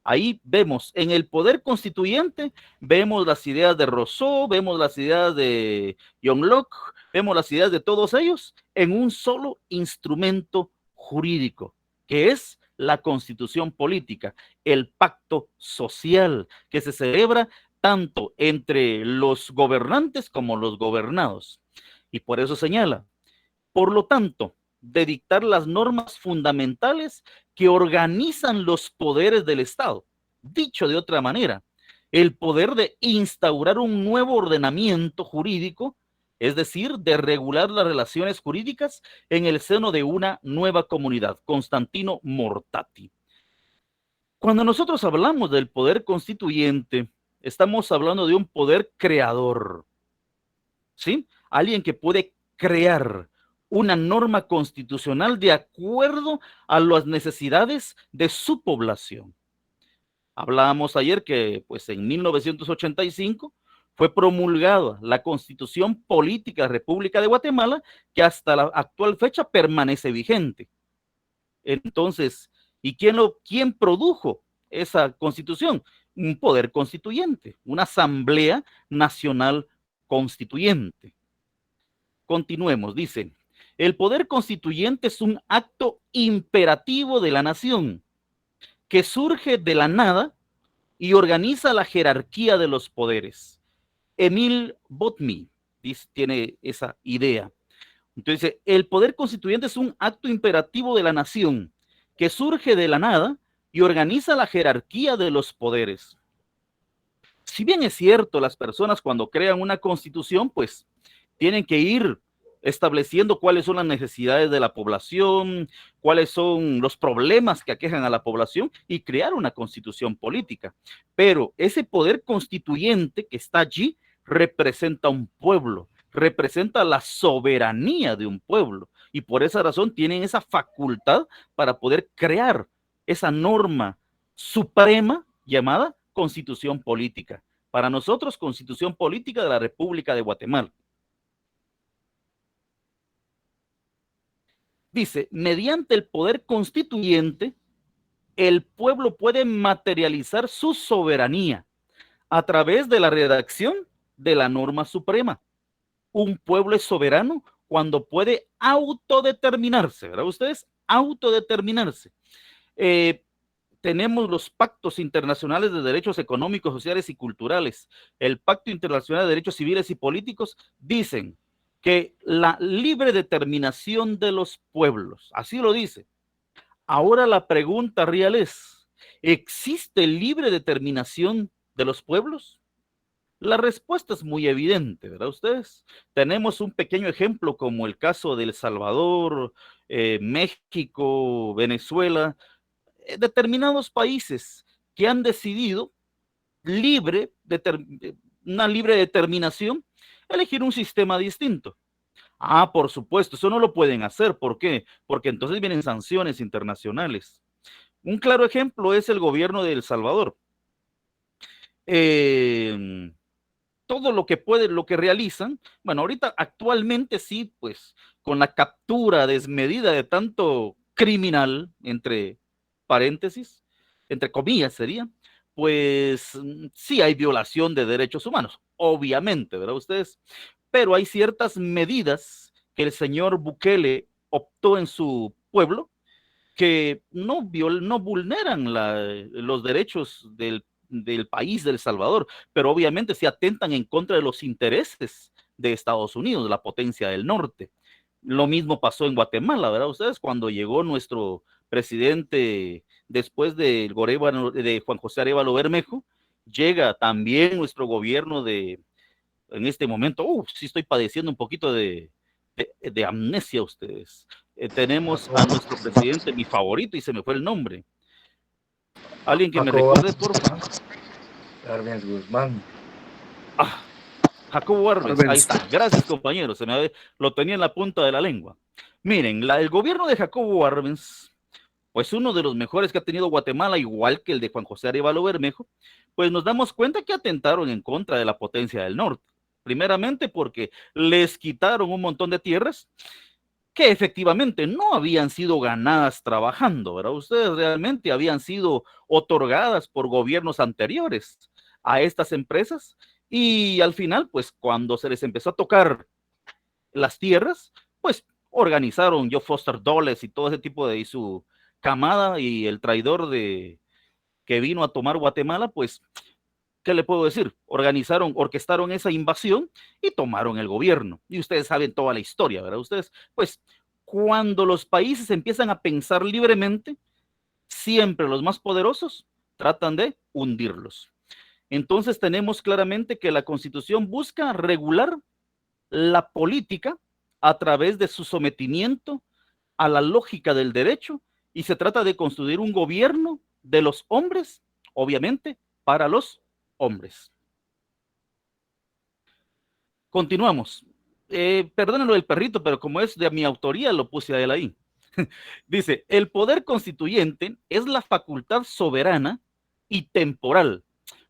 Ahí vemos en el poder constituyente, vemos las ideas de Rousseau, vemos las ideas de John Locke, vemos las ideas de todos ellos en un solo instrumento jurídico, que es la constitución política, el pacto social que se celebra tanto entre los gobernantes como los gobernados. Y por eso señala, por lo tanto, de dictar las normas fundamentales que organizan los poderes del Estado. Dicho de otra manera, el poder de instaurar un nuevo ordenamiento jurídico, es decir, de regular las relaciones jurídicas en el seno de una nueva comunidad. Constantino Mortati. Cuando nosotros hablamos del poder constituyente, estamos hablando de un poder creador, ¿sí? Alguien que puede crear una norma constitucional de acuerdo a las necesidades de su población. Hablábamos ayer que pues en 1985 fue promulgada la Constitución Política de la República de Guatemala, que hasta la actual fecha permanece vigente. Entonces, ¿y quién produjo esa Constitución? Un poder constituyente, una Asamblea Nacional Constituyente. Continuemos, dice, el poder constituyente es un acto imperativo de la nación que surge de la nada y organiza la jerarquía de los poderes. Emil Botmy tiene esa idea. Entonces, el poder constituyente es un acto imperativo de la nación que surge de la nada y organiza la jerarquía de los poderes. Si bien es cierto, las personas cuando crean una constitución, pues tienen que ir estableciendo cuáles son las necesidades de la población, cuáles son los problemas que aquejan a la población y crear una constitución política. Pero ese poder constituyente que está allí representa un pueblo, representa la soberanía de un pueblo y por esa razón tienen esa facultad para poder crear esa norma suprema llamada Constitución Política. Para nosotros, Constitución Política de la República de Guatemala. Dice, mediante el poder constituyente, el pueblo puede materializar su soberanía a través de la redacción de la norma suprema. Un pueblo es soberano cuando puede autodeterminarse, ¿verdad ustedes? Autodeterminarse. Tenemos los pactos internacionales de derechos económicos, sociales y culturales. El Pacto Internacional de Derechos Civiles y Políticos dicen que la libre determinación de los pueblos, así lo dice. Ahora la pregunta real es, ¿existe libre determinación de los pueblos? La respuesta es muy evidente, ¿verdad ustedes? Tenemos un pequeño ejemplo como el caso de El Salvador, México, Venezuela, determinados países que han decidido una libre determinación, elegir un sistema distinto. Ah, por supuesto, eso no lo pueden hacer. ¿Por qué? Porque entonces vienen sanciones internacionales. Un claro ejemplo es el gobierno de El Salvador. Todo lo que realizan, bueno, ahorita actualmente sí, pues, con la captura desmedida de tanto criminal, entre paréntesis, entre comillas sería, pues sí hay violación de derechos humanos, obviamente, ¿verdad ustedes? Pero hay ciertas medidas que el señor Bukele optó en su pueblo que no vulneran los derechos del país de El Salvador, pero obviamente sí atentan en contra de los intereses de Estados Unidos, de la potencia del norte. Lo mismo pasó en Guatemala, ¿verdad ustedes? Cuando llegó nuestro presidente después de Juan José Arévalo Bermejo, llega también nuestro gobierno en este momento, sí estoy padeciendo un poquito de amnesia ustedes. Tenemos a nuestro presidente, mi favorito, y se me fue el nombre. Alguien que me recuerde, por favor. Arbenz Guzmán. Jacobo Arbenz, ahí está. Gracias, compañero. Lo tenía en la punta de la lengua. Miren, el gobierno de Jacobo Arbenz, pues uno de los mejores que ha tenido Guatemala, igual que el de Juan José Arévalo Bermejo, pues nos damos cuenta que atentaron en contra de la potencia del norte. Primeramente porque les quitaron un montón de tierras que efectivamente no habían sido ganadas trabajando, ¿verdad? Ustedes realmente habían sido otorgadas por gobiernos anteriores a estas empresas y al final, pues cuando se les empezó a tocar las tierras, pues organizaron Joe Foster Dulles y todo ese tipo de su camada y el traidor que vino a tomar Guatemala, pues, ¿qué le puedo decir? Orquestaron esa invasión y tomaron el gobierno. Y ustedes saben toda la historia, ¿verdad? Ustedes, pues, cuando los países empiezan a pensar libremente, siempre los más poderosos tratan de hundirlos. Entonces tenemos claramente que la Constitución busca regular la política a través de su sometimiento a la lógica del derecho y se trata de construir un gobierno de los hombres, obviamente, para los hombres. Continuamos. Perdonen lo del perrito, pero como es de mi autoría, lo puse a él ahí. Dice, el poder constituyente es la facultad soberana y temporal.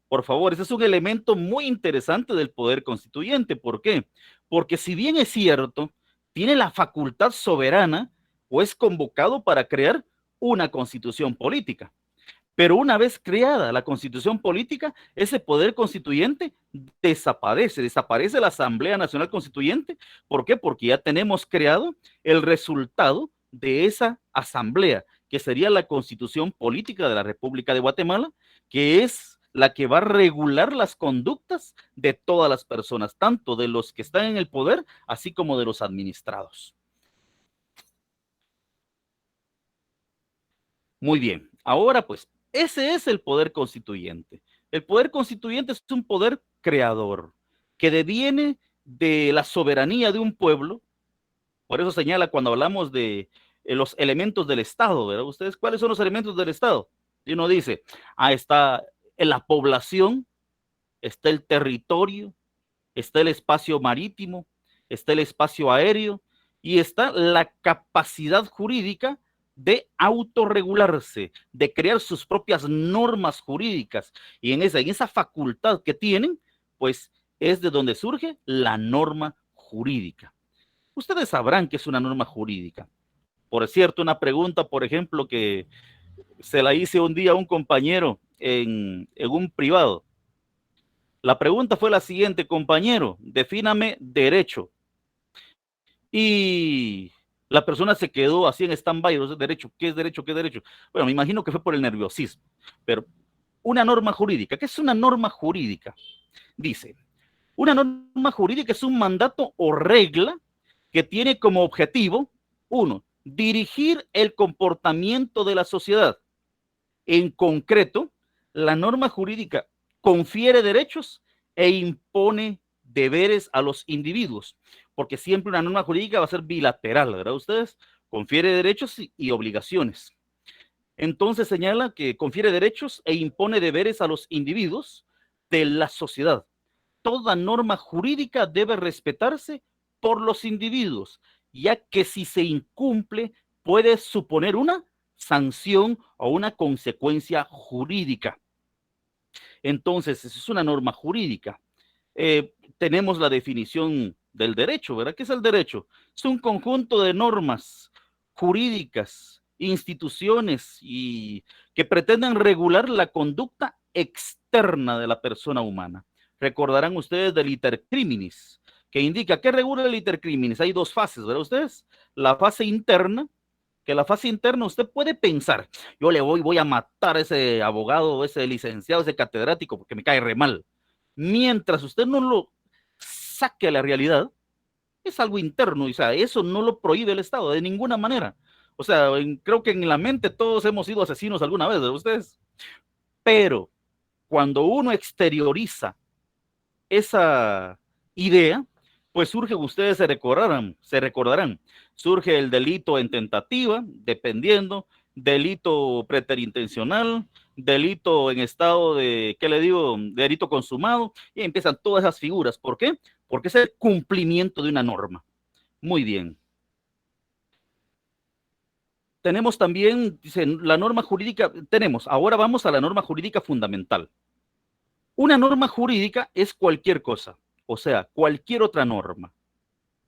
Por favor, ese es un elemento muy interesante del poder constituyente. ¿Por qué? Porque si bien es cierto, tiene la facultad soberana o es convocado para crear una constitución política. Pero una vez creada la constitución política, ese poder constituyente desaparece la Asamblea Nacional Constituyente. ¿Por qué? Porque ya tenemos creado el resultado de esa asamblea, que sería la constitución política de la República de Guatemala, que es la que va a regular las conductas de todas las personas, tanto de los que están en el poder, así como de los administrados. Muy bien, ahora pues, ese es el poder constituyente. El poder constituyente es un poder creador, que deviene de la soberanía de un pueblo. Por eso señala cuando hablamos de los elementos del Estado, ¿verdad? ¿Ustedes cuáles son los elementos del Estado? Y uno dice, está la población, está el territorio, está el espacio marítimo, está el espacio aéreo y está la capacidad jurídica de autorregularse, de crear sus propias normas jurídicas. Y en esa facultad que tienen, pues es de donde surge la norma jurídica. Ustedes sabrán qué es una norma jurídica. Por cierto, una pregunta, por ejemplo, que se la hice un día a un compañero en un privado. La pregunta fue la siguiente: compañero, defíname derecho. Y la persona se quedó así en stand-by. ¿Derecho? ¿Qué es derecho? ¿Qué es derecho? Bueno, me imagino que fue por el nerviosismo. Pero una norma jurídica, ¿qué es una norma jurídica? Dice, una norma jurídica es un mandato o regla que tiene como objetivo, 1, dirigir el comportamiento de la sociedad. En concreto, la norma jurídica confiere derechos e impone deberes a los individuos, porque siempre una norma jurídica va a ser bilateral, ¿verdad? Ustedes confiere derechos y obligaciones. Entonces señala que confiere derechos e impone deberes a los individuos de la sociedad. Toda norma jurídica debe respetarse por los individuos, ya que si se incumple puede suponer una sanción o una consecuencia jurídica. Entonces, es una norma jurídica. Tenemos la definición del derecho, ¿verdad? ¿Qué es el derecho? Es un conjunto de normas jurídicas, instituciones y que pretenden regular la conducta externa de la persona humana. Recordarán ustedes del iter criminis, que indica, ¿qué regula el iter criminis? Hay dos fases, ¿verdad ustedes? La fase interna, que la fase interna usted puede pensar, yo le voy a matar a ese abogado, ese licenciado, ese catedrático, porque me cae re mal. Mientras usted no lo saque a la realidad, es algo interno, o sea, eso no lo prohíbe el Estado de ninguna manera. O sea, creo que en la mente todos hemos sido asesinos alguna vez, ¿verdad ustedes? Pero cuando uno exterioriza esa idea, pues surge, ustedes se recordarán, surge el delito en tentativa, dependiendo, delito preterintencional, delito en estado de, ¿qué le digo?, delito consumado, y empiezan todas esas figuras. ¿Por qué? Porque es el cumplimiento de una norma. Muy bien. Tenemos también, dicen, la norma jurídica, ahora vamos a la norma jurídica fundamental. Una norma jurídica es cualquier cosa, o sea, cualquier otra norma.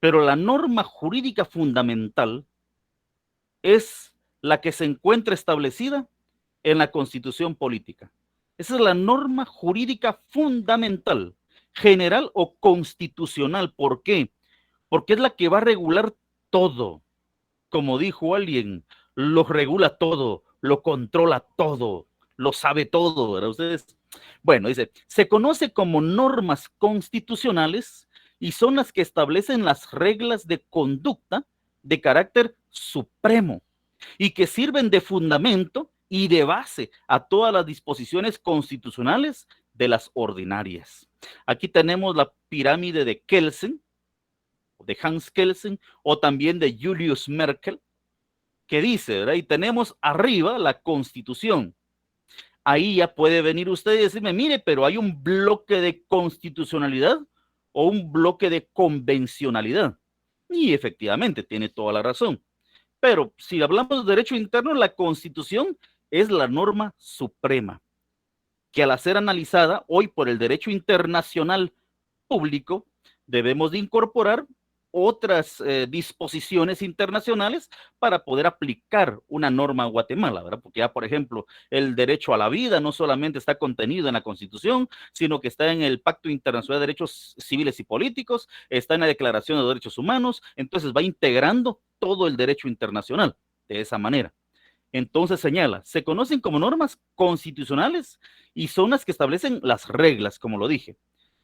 Pero la norma jurídica fundamental es la que se encuentra establecida en la Constitución política. Esa es la norma jurídica fundamental, general o constitucional. ¿Por qué? Porque es la que va a regular todo. Como dijo alguien, lo regula todo, lo controla todo, lo sabe todo, ¿verdad ustedes? Bueno, dice, se conoce como normas constitucionales y son las que establecen las reglas de conducta de carácter supremo y que sirven de fundamento y de base a todas las disposiciones constitucionales de las ordinarias. Aquí tenemos la pirámide de Kelsen, de Hans Kelsen, o también de Julius Merkel, que dice, ¿verdad? Y tenemos arriba la Constitución. ahí ya puede venir usted y decirme, mire, pero hay un bloque de constitucionalidad o un bloque de convencionalidad. Y efectivamente, tiene toda la razón. Pero si hablamos de derecho interno, la Constitución es la norma suprema, que al ser analizada hoy por el derecho internacional público, debemos de incorporar otras disposiciones internacionales para poder aplicar una norma a Guatemala, ¿verdad? Porque ya, por ejemplo, el derecho a la vida no solamente está contenido en la Constitución, sino que está en el Pacto Internacional de Derechos Civiles y Políticos, está en la Declaración de Derechos Humanos, entonces va integrando todo el derecho internacional de esa manera. Entonces señala, se conocen como normas constitucionales y son las que establecen las reglas, como lo dije,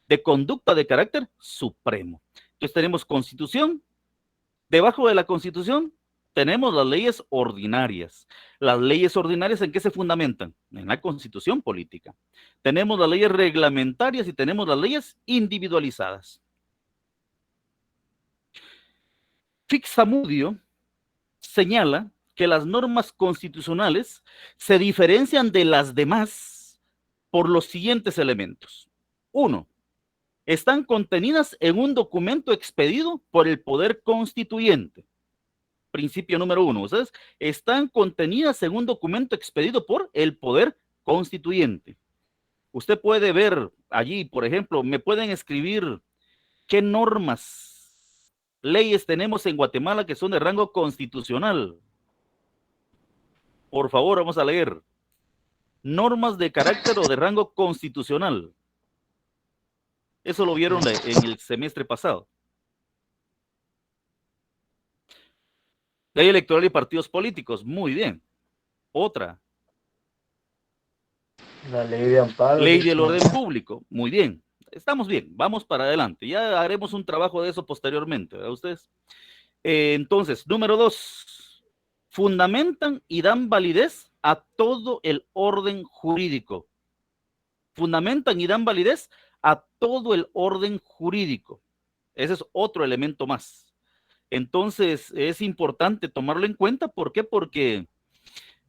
de conducta de carácter supremo. Entonces tenemos Constitución, debajo de la Constitución tenemos las leyes ordinarias. Las leyes ordinarias, ¿en qué se fundamentan? En la Constitución política. Tenemos las leyes reglamentarias y tenemos las leyes individualizadas. Fixamudio señala que las normas constitucionales se diferencian de las demás por los siguientes elementos. 1. Están contenidas en un documento expedido por el Poder Constituyente. Principio número 1. Ustedes están contenidas en un documento expedido por el Poder Constituyente. Usted puede ver allí, por ejemplo, me pueden escribir qué normas, leyes tenemos en Guatemala que son de rango constitucional. Por favor, vamos a leer. Normas de carácter o de rango constitucional. Eso lo vieron en el semestre pasado. Ley electoral y partidos políticos. Muy bien. Otra. La ley de amparo. Ley del orden público. Muy bien. Estamos bien. Vamos para adelante. Ya haremos un trabajo de eso posteriormente, ¿verdad ustedes? Entonces, número 2. Fundamentan y dan validez a todo el orden jurídico. Fundamentan y dan validez a todo el orden jurídico. Ese es otro elemento más. Entonces, es importante tomarlo en cuenta. ¿Por qué? Porque,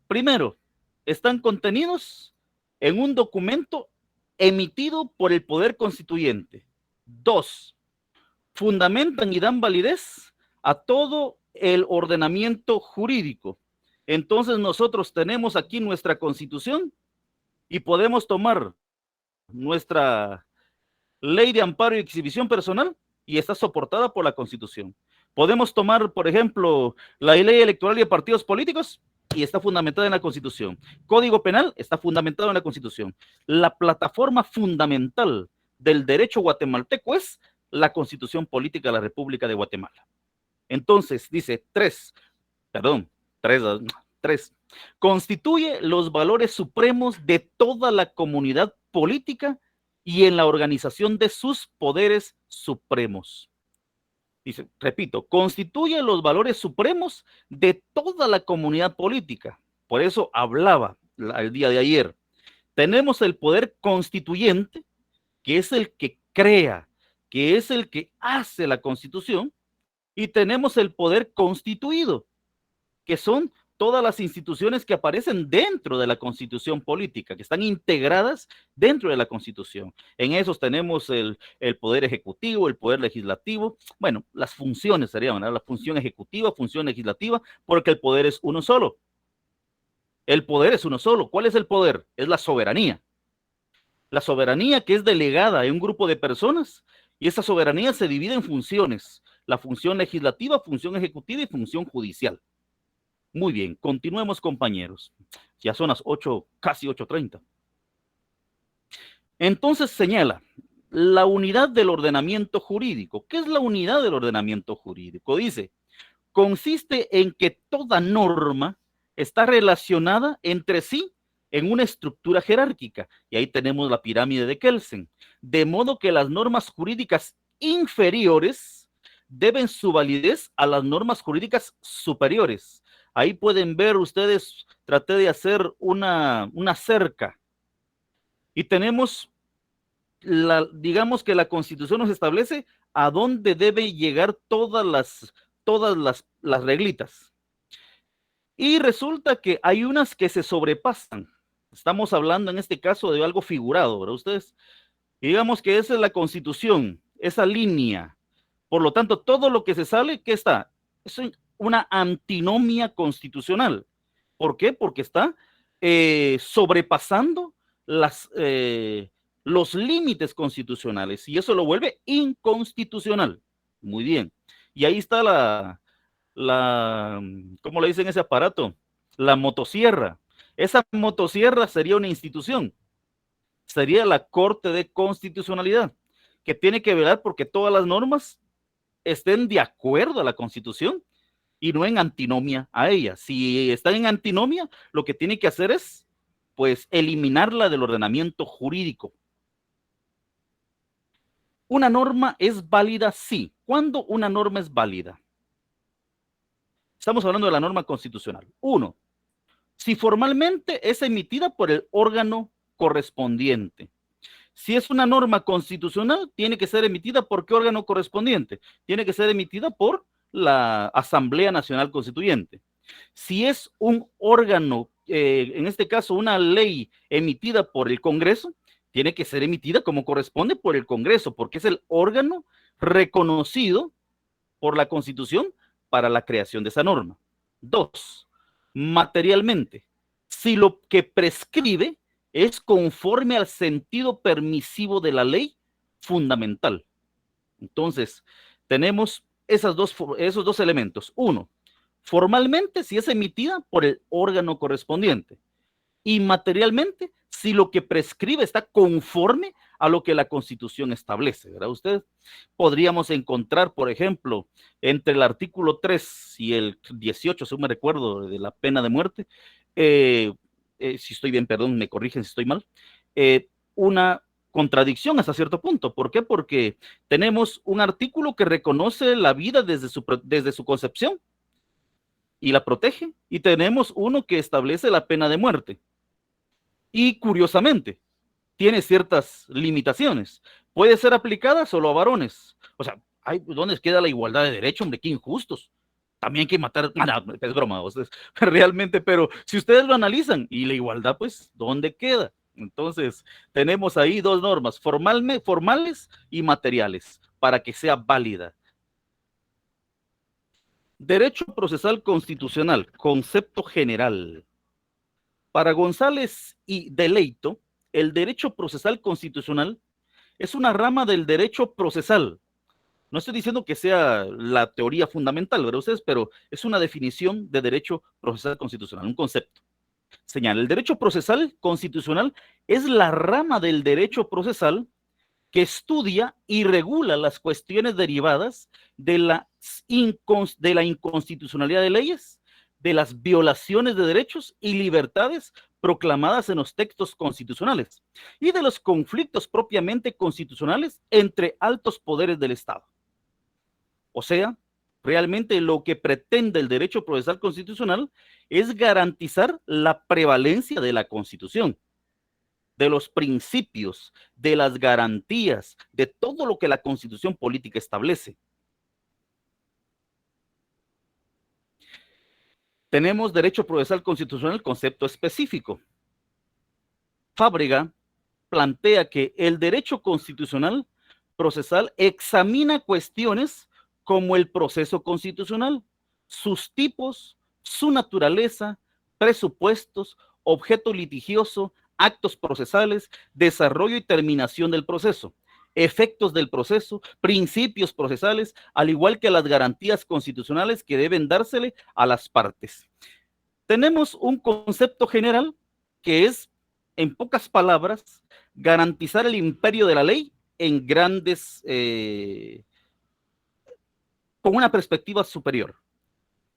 primero, están contenidos en un documento emitido por el Poder Constituyente. 2. Fundamentan y dan validez a todo el ordenamiento jurídico. Entonces, nosotros tenemos aquí nuestra Constitución y podemos tomar nuestra ley de amparo y exhibición personal y está soportada por la Constitución. Podemos tomar, por ejemplo, la ley electoral y de partidos políticos y está fundamentada en la Constitución. Código penal está fundamentado en la Constitución. La plataforma fundamental del derecho guatemalteco es la Constitución Política de la República de Guatemala. Entonces, dice 3. Constituye los valores supremos de toda la comunidad política y en la organización de sus poderes supremos. Dice, repito, constituye los valores supremos de toda la comunidad política. Por eso hablaba el día de ayer. Tenemos el poder constituyente, que es el que crea, que es el que hace la Constitución, y tenemos el poder constituido, que son todas las instituciones que aparecen dentro de la Constitución política, que están integradas dentro de la Constitución. En esos tenemos el poder ejecutivo, el poder legislativo, bueno, las funciones serían, ¿verdad? La función ejecutiva, función legislativa, porque el poder es uno solo. El poder es uno solo. ¿Cuál es el poder? Es la soberanía. La soberanía que es delegada en un grupo de personas, y esa soberanía se divide en funciones. La función legislativa, función ejecutiva y función judicial. Muy bien, continuemos, compañeros. Ya son las 8, casi 8:30. Entonces señala la unidad del ordenamiento jurídico. ¿Qué es la unidad del ordenamiento jurídico? Dice, consiste en que toda norma está relacionada entre sí en una estructura jerárquica. Y ahí tenemos la pirámide de Kelsen. De modo que las normas jurídicas inferiores deben su validez a las normas jurídicas superiores. Ahí pueden ver ustedes, traté de hacer una cerca. Y tenemos, digamos que la Constitución nos establece a dónde debe llegar todas las reglitas. Y resulta que hay unas que se sobrepasan. Estamos hablando en este caso de algo figurado, ¿verdad ustedes? Y digamos que esa es la Constitución, esa línea. Por lo tanto, todo lo que se sale, ¿qué está? Es una antinomia constitucional. ¿Por qué? Porque está sobrepasando los límites constitucionales y eso lo vuelve inconstitucional. Muy bien. Y ahí está ¿cómo le dicen ese aparato? La motosierra. Esa motosierra sería una institución. Sería la Corte de Constitucionalidad, que tiene que velar porque todas las normas estén de acuerdo a la Constitución y no en antinomia a ella. Si están en antinomia, lo que tiene que hacer es, pues, eliminarla del ordenamiento jurídico. ¿Una norma es válida? Sí. ¿Cuándo una norma es válida? Estamos hablando de la norma constitucional. 1. Si formalmente es emitida por el órgano correspondiente. Si es una norma constitucional, tiene que ser emitida por ¿qué órgano correspondiente? Tiene que ser emitida por la Asamblea Nacional Constituyente. Si es un órgano, en este caso una ley emitida por el Congreso, tiene que ser emitida como corresponde por el Congreso, porque es el órgano reconocido por la Constitución para la creación de esa norma. 2. Materialmente, si lo que prescribe es conforme al sentido permisivo de la ley fundamental. Entonces, tenemos esos dos elementos. 1, formalmente, si es emitida por el órgano correspondiente. Y materialmente, si lo que prescribe está conforme a lo que la Constitución establece, ¿verdad? Ustedes podríamos encontrar, por ejemplo, entre el artículo 3 y el 18, según me recuerdo, de la pena de muerte, si estoy bien, perdón, me corrigen si estoy mal, una contradicción hasta cierto punto. ¿Por qué? Porque tenemos un artículo que reconoce la vida desde su concepción y la protege, y tenemos uno que establece la pena de muerte. Y curiosamente, tiene ciertas limitaciones. Puede ser aplicada solo a varones. O sea, ¿dónde queda la igualdad de derecho? Hombre, qué injustos. También hay que matar, no, es broma, ustedes, realmente, pero si ustedes lo analizan, y la igualdad, pues, ¿dónde queda? Entonces, tenemos ahí dos normas, formales y materiales, para que sea válida. Derecho procesal constitucional, concepto general. Para González y Deleito, el derecho procesal constitucional es una rama del derecho procesal. No estoy diciendo que sea la teoría fundamental, ¿verdad ustedes? Pero es una definición de derecho procesal constitucional, un concepto. Señala, el derecho procesal constitucional es la rama del derecho procesal que estudia y regula las cuestiones derivadas de la inconstitucionalidad de leyes, de las violaciones de derechos y libertades proclamadas en los textos constitucionales y de los conflictos propiamente constitucionales entre altos poderes del Estado. O sea, realmente lo que pretende el derecho procesal constitucional es garantizar la prevalencia de la Constitución, de los principios, de las garantías, de todo lo que la Constitución política establece. Tenemos derecho procesal constitucional, concepto específico. Fábrega plantea que el derecho constitucional procesal examina cuestiones como el proceso constitucional, sus tipos, su naturaleza, presupuestos, objeto litigioso, actos procesales, desarrollo y terminación del proceso, efectos del proceso, principios procesales, al igual que las garantías constitucionales que deben dársele a las partes. Tenemos un concepto general que es, en pocas palabras, garantizar el imperio de la ley en con una perspectiva superior.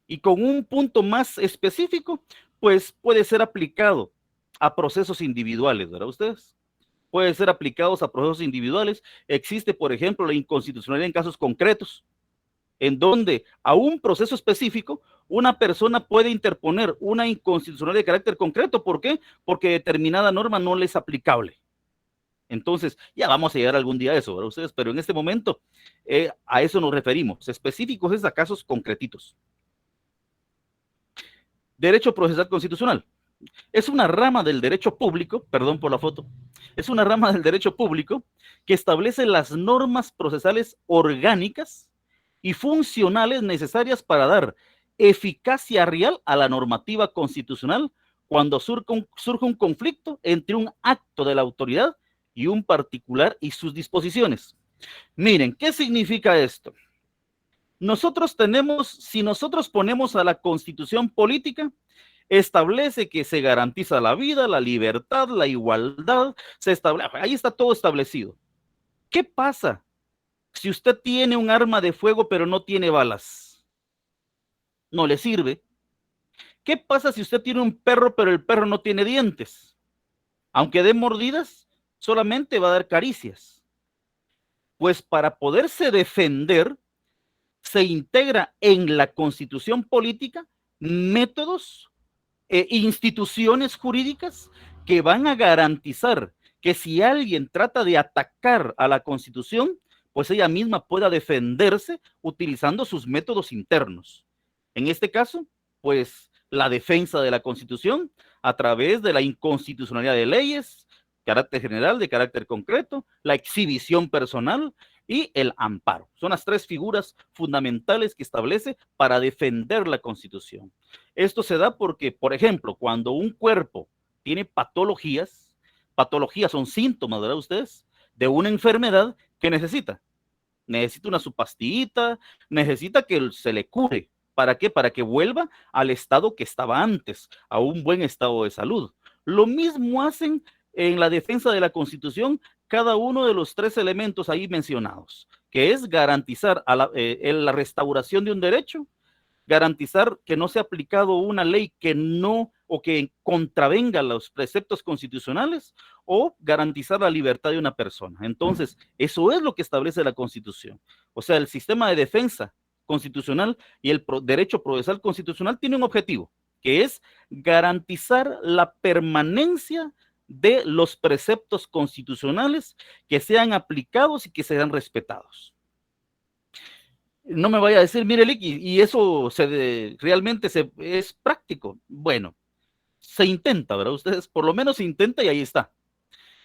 Y con un punto más específico, pues puede ser aplicado a procesos individuales, ¿verdad ustedes? Puede ser aplicados a procesos individuales. Existe, por ejemplo, la inconstitucionalidad en casos concretos, en donde a un proceso específico una persona puede interponer una inconstitucionalidad de carácter concreto. ¿Por qué? Porque determinada norma no le es aplicable. Entonces, ya vamos a llegar algún día a eso, ¿verdad ustedes? Pero en este momento a eso nos referimos. Específicos es a casos concretitos. Derecho procesal constitucional. es una rama del derecho público, perdón por la foto, es una rama del derecho público que establece las normas procesales orgánicas y funcionales necesarias para dar eficacia real a la normativa constitucional cuando surge un conflicto entre un acto de la autoridad y un particular y sus disposiciones. Miren, ¿qué significa esto? Nosotros tenemos, si nosotros ponemos a la Constitución política, establece que se garantiza la vida, la libertad, la igualdad, ahí está todo establecido. ¿Qué pasa si usted tiene un arma de fuego pero no tiene balas? No le sirve. ¿Qué pasa si usted tiene un perro pero el perro no tiene dientes? Aunque dé mordidas, solamente va a dar caricias. Pues para poderse defender, se integra en la Constitución política métodos e instituciones jurídicas que van a garantizar que si alguien trata de atacar a la Constitución, pues ella misma pueda defenderse utilizando sus métodos internos. En este caso, pues la defensa de la Constitución a través de la inconstitucionalidad de leyes, carácter general, de carácter concreto, la exhibición personal y el amparo. Son las tres figuras fundamentales que establece para defender la Constitución. Esto se da porque, por ejemplo, cuando un cuerpo tiene patologías son síntomas, ¿verdad ustedes? De una enfermedad que necesita una supastillita, necesita que se le cure. ¿Para qué? Para que vuelva al estado que estaba antes, a un buen estado de salud. Lo mismo hacen en la defensa de la Constitución cada uno de los tres elementos ahí mencionados, que es garantizar la restauración de un derecho, garantizar que no sea aplicado una ley que no o que contravenga los preceptos constitucionales o garantizar la libertad de una persona. Entonces, eso es lo que establece la Constitución. O sea, el sistema de defensa constitucional y el derecho procesal constitucional tiene un objetivo, que es garantizar la permanencia de los preceptos constitucionales que sean aplicados y que sean respetados. No me vaya a decir, mire, Licky, y eso realmente es práctico. Bueno, se intenta, ¿verdad? Ustedes por lo menos se intenta y ahí está.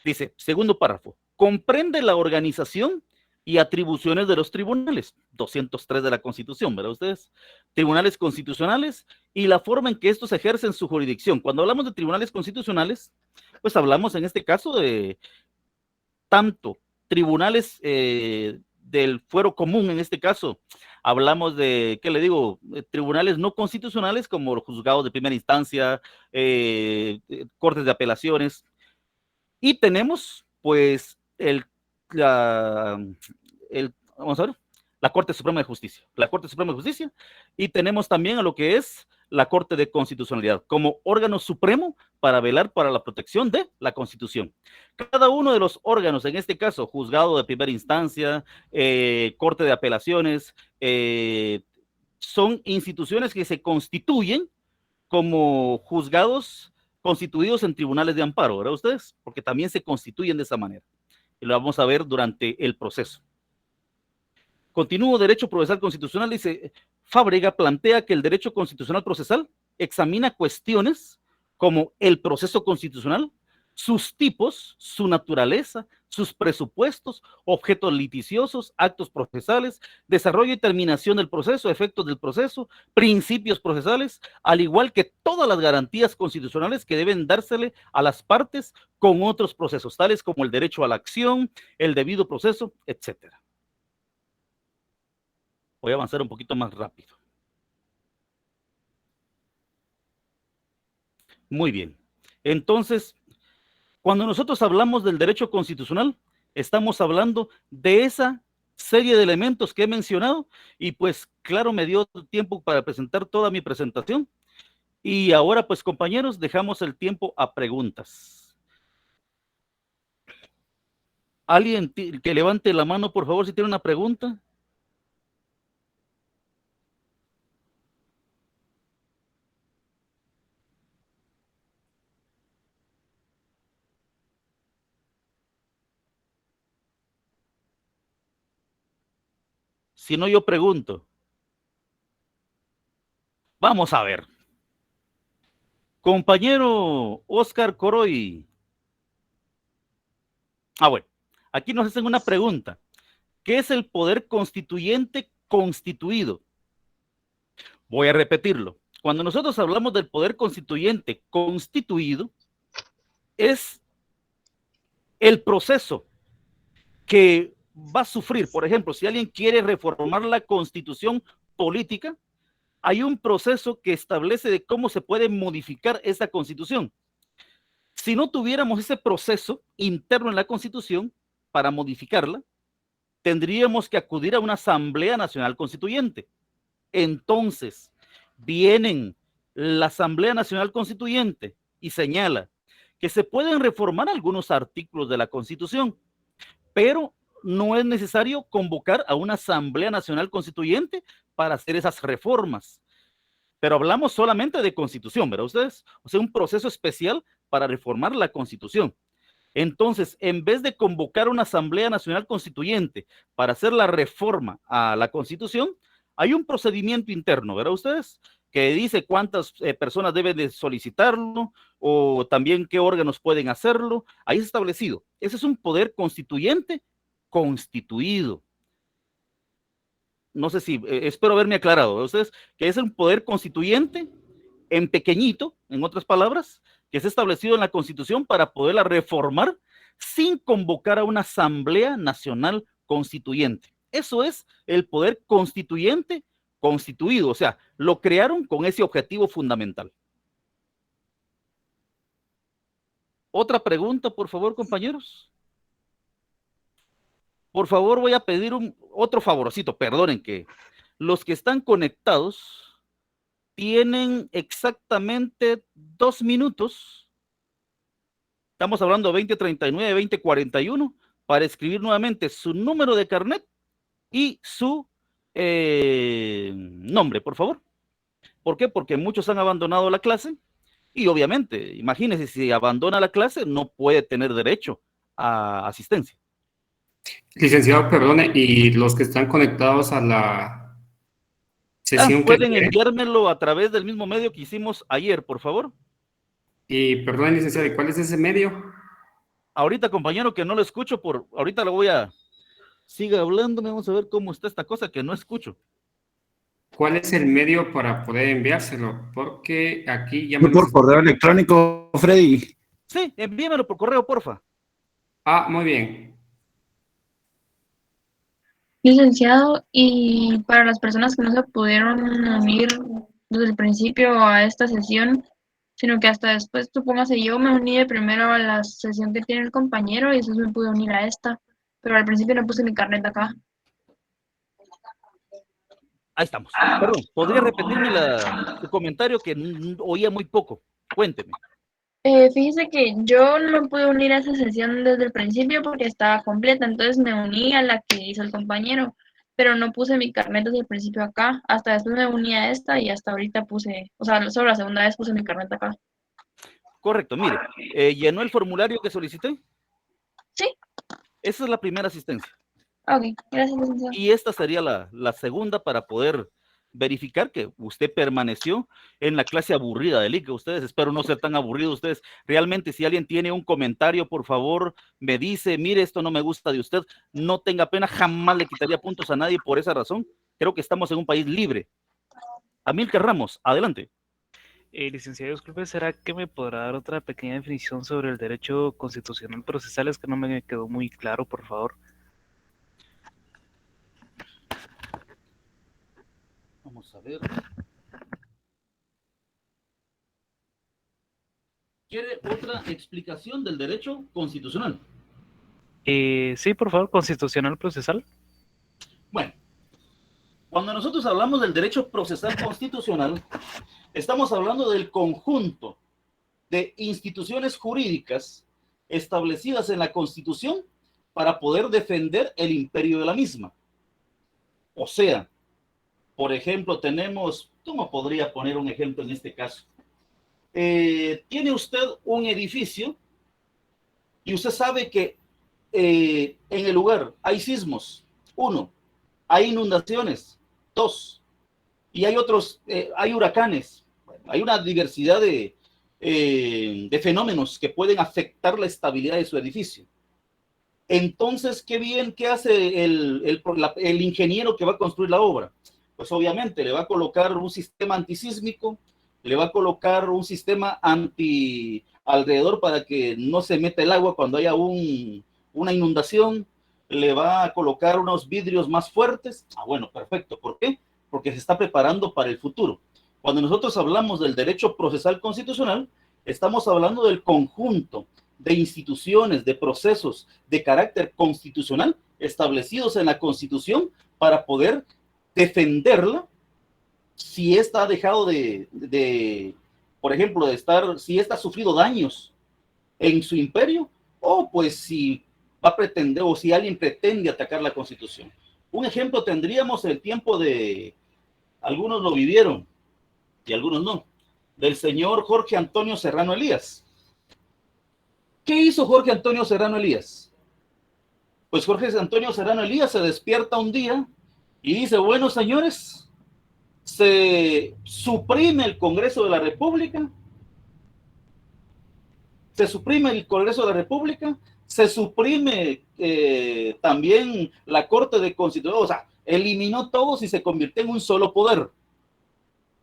Dice, segundo párrafo, comprende la organización y atribuciones de los tribunales, 203 de la Constitución, ¿verdad ustedes? Tribunales constitucionales y la forma en que estos ejercen su jurisdicción. Cuando hablamos de tribunales constitucionales, pues hablamos en este caso de tanto tribunales del fuero común, en este caso, hablamos de, ¿qué le digo? Tribunales no constitucionales como los juzgados de primera instancia, cortes de apelaciones, y tenemos, pues, vamos a ver, la Corte Suprema de Justicia, y tenemos también a lo que es la Corte de Constitucionalidad, como órgano supremo para velar para la protección de la Constitución. Cada uno de los órganos, en este caso, juzgado de primera instancia, Corte de Apelaciones, son instituciones que se constituyen como juzgados constituidos en tribunales de amparo, ¿verdad ustedes? Porque también se constituyen de esa manera. Y lo vamos a ver durante el proceso. Continúo, derecho procesal constitucional, dice, Fábrega plantea que el derecho constitucional procesal examina cuestiones como el proceso constitucional, sus tipos, su naturaleza, sus presupuestos, objetos liticiosos, actos procesales, desarrollo y terminación del proceso, efectos del proceso, principios procesales, al igual que todas las garantías constitucionales que deben dársele a las partes con otros procesos, tales como el derecho a la acción, el debido proceso, etcétera. Voy a avanzar un poquito más rápido. Muy bien. Entonces, cuando nosotros hablamos del derecho constitucional, estamos hablando de esa serie de elementos que he mencionado y pues claro, me dio tiempo para presentar toda mi presentación. Y ahora pues compañeros, dejamos el tiempo a preguntas. ¿Alguien que levante la mano, por favor, si tiene una pregunta? Si no, yo pregunto. Vamos a ver. Compañero Oscar Coroy. Bueno, aquí nos hacen una pregunta. ¿Qué es el poder constituyente constituido? Voy a repetirlo. Cuando nosotros hablamos del poder constituyente constituido, es el proceso que va a sufrir. Por ejemplo, si alguien quiere reformar la constitución política, hay un proceso que establece de cómo se puede modificar esa constitución. Si no tuviéramos ese proceso interno en la constitución para modificarla, tendríamos que acudir a una Asamblea Nacional Constituyente. Entonces, viene la Asamblea Nacional Constituyente y señala que se pueden reformar algunos artículos de la Constitución, pero no es necesario convocar a una Asamblea Nacional Constituyente para hacer esas reformas. Pero hablamos solamente de Constitución, ¿verdad ustedes? O sea, un proceso especial para reformar la Constitución. Entonces, en vez de convocar una Asamblea Nacional Constituyente para hacer la reforma a la Constitución, hay un procedimiento interno, ¿verdad ustedes? Que dice cuántas personas deben de solicitarlo o también qué órganos pueden hacerlo. Ahí es establecido. Ese es un poder constituyente constituido. No sé si, espero haberme aclarado, ¿verdad ustedes? Que es un poder constituyente en pequeñito, en otras palabras, que es establecido en la Constitución para poderla reformar sin convocar a una Asamblea Nacional Constituyente. Eso es el poder constituyente constituido, o sea, lo crearon con ese objetivo fundamental. Otra pregunta, por favor, compañeros. Por favor, voy a pedir otro favorcito, perdonen que los que están conectados tienen exactamente 2 minutos. Estamos hablando de 2039, 2041, para escribir nuevamente su número de carnet y su nombre, por favor. ¿Por qué? Porque muchos han abandonado la clase y obviamente, imagínense, si abandona la clase no puede tener derecho a asistencia. Licenciado, perdone, y los que están conectados a la sesión pueden enviármelo a través del mismo medio que hicimos ayer, por favor. Y perdone, licenciado, ¿y cuál es ese medio? Ahorita, compañero, que no lo escucho, ahorita lo voy a... Siga hablando, vamos a ver cómo está esta cosa que no escucho. ¿Cuál es el medio para poder enviárselo? Porque aquí ya me... Por correo electrónico, Freddy. Sí, envíamelo por correo, porfa. Muy bien. Licenciado, y para las personas que no se pudieron unir desde el principio a esta sesión, sino que hasta después, supóngase, yo me uní de primero a la sesión que tiene el compañero y después me pude unir a esta, pero al principio no puse mi carnet acá. Ahí estamos. Perdón, ¿podría repetirme su comentario que oía muy poco? Cuénteme. Fíjese que yo no me pude unir a esa sesión desde el principio porque estaba completa, entonces me uní a la que hizo el compañero, pero no puse mi carnet desde el principio acá, hasta después me uní a esta y hasta ahorita puse, o sea, solo la segunda vez puse mi carnet acá. Correcto, mire, ¿llenó el formulario que solicité? Sí. Esa es la primera asistencia. Ok, gracias, licenciado. Y esta sería la segunda para poder verificar que usted permaneció en la clase aburrida del ICA. Ustedes, espero no ser tan aburridos ustedes. Realmente, si alguien tiene un comentario, por favor, me dice, mire, esto no me gusta de usted, no tenga pena, jamás le quitaría puntos a nadie por esa razón. Creo que estamos en un país libre. Amílcar Ramos, adelante. Licenciado, disculpe, ¿será que me podrá dar otra pequeña definición sobre el derecho constitucional procesal? Es que no me quedó muy claro, por favor. Vamos a ver. ¿Quiere otra explicación del derecho constitucional? Sí, por favor, constitucional procesal. Bueno, cuando nosotros hablamos del derecho procesal constitucional, estamos hablando del conjunto de instituciones jurídicas establecidas en la Constitución para poder defender el imperio de la misma. O sea, por ejemplo, tenemos, ¿cómo podría poner un ejemplo en este caso? Tiene usted un edificio y usted sabe que en el lugar hay sismos, 1, hay inundaciones, 2, y hay otros, hay huracanes, hay una diversidad de de fenómenos que pueden afectar la estabilidad de su edificio. Entonces, ¿qué hace el ingeniero que va a construir la obra? Pues obviamente le va a colocar un sistema antisísmico, le va a colocar un sistema alrededor para que no se meta el agua cuando haya una inundación, le va a colocar unos vidrios más fuertes. Bueno, perfecto. ¿Por qué? Porque se está preparando para el futuro. Cuando nosotros hablamos del derecho procesal constitucional, estamos hablando del conjunto de instituciones, de procesos de carácter constitucional establecidos en la Constitución para poder defenderla si ésta ha dejado por ejemplo, si ésta ha sufrido daños en su imperio, o pues si va a pretender, o si alguien pretende atacar la Constitución. Un ejemplo tendríamos el tiempo algunos lo vivieron, y algunos no, del señor Jorge Antonio Serrano Elías. ¿Qué hizo Jorge Antonio Serrano Elías? Pues Jorge Antonio Serrano Elías se despierta un día y dice, bueno, señores, se suprime el Congreso de la República, se suprime también la Corte de Constitución, o sea, eliminó todos y se convirtió en un solo poder.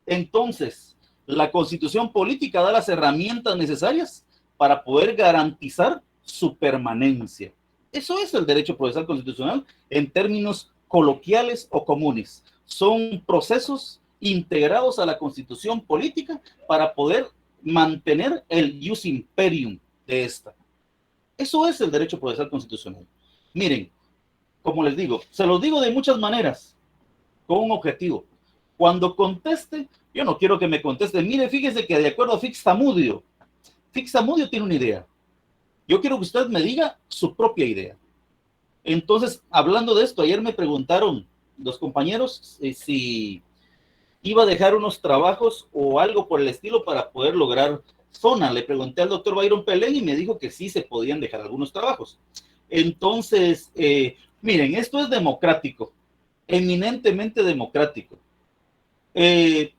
Entonces, la Constitución política da las herramientas necesarias para poder garantizar su permanencia. Eso es el derecho procesal constitucional en términos coloquiales o comunes. Son procesos integrados a la Constitución política para poder mantener el ius imperium de esta. Eso es el derecho procesal constitucional. Miren, como les digo, se los digo de muchas maneras, con un objetivo. Cuando conteste, yo no quiero que me conteste, mire, fíjese que de acuerdo a Fix-Zamudio tiene una idea. Yo quiero que usted me diga su propia idea. Entonces, hablando de esto, ayer me preguntaron los compañeros si iba a dejar unos trabajos o algo por el estilo para poder lograr zona. Le pregunté al doctor Byron Pelén y me dijo que sí se podían dejar algunos trabajos. Entonces, miren, esto es democrático, eminentemente democrático. En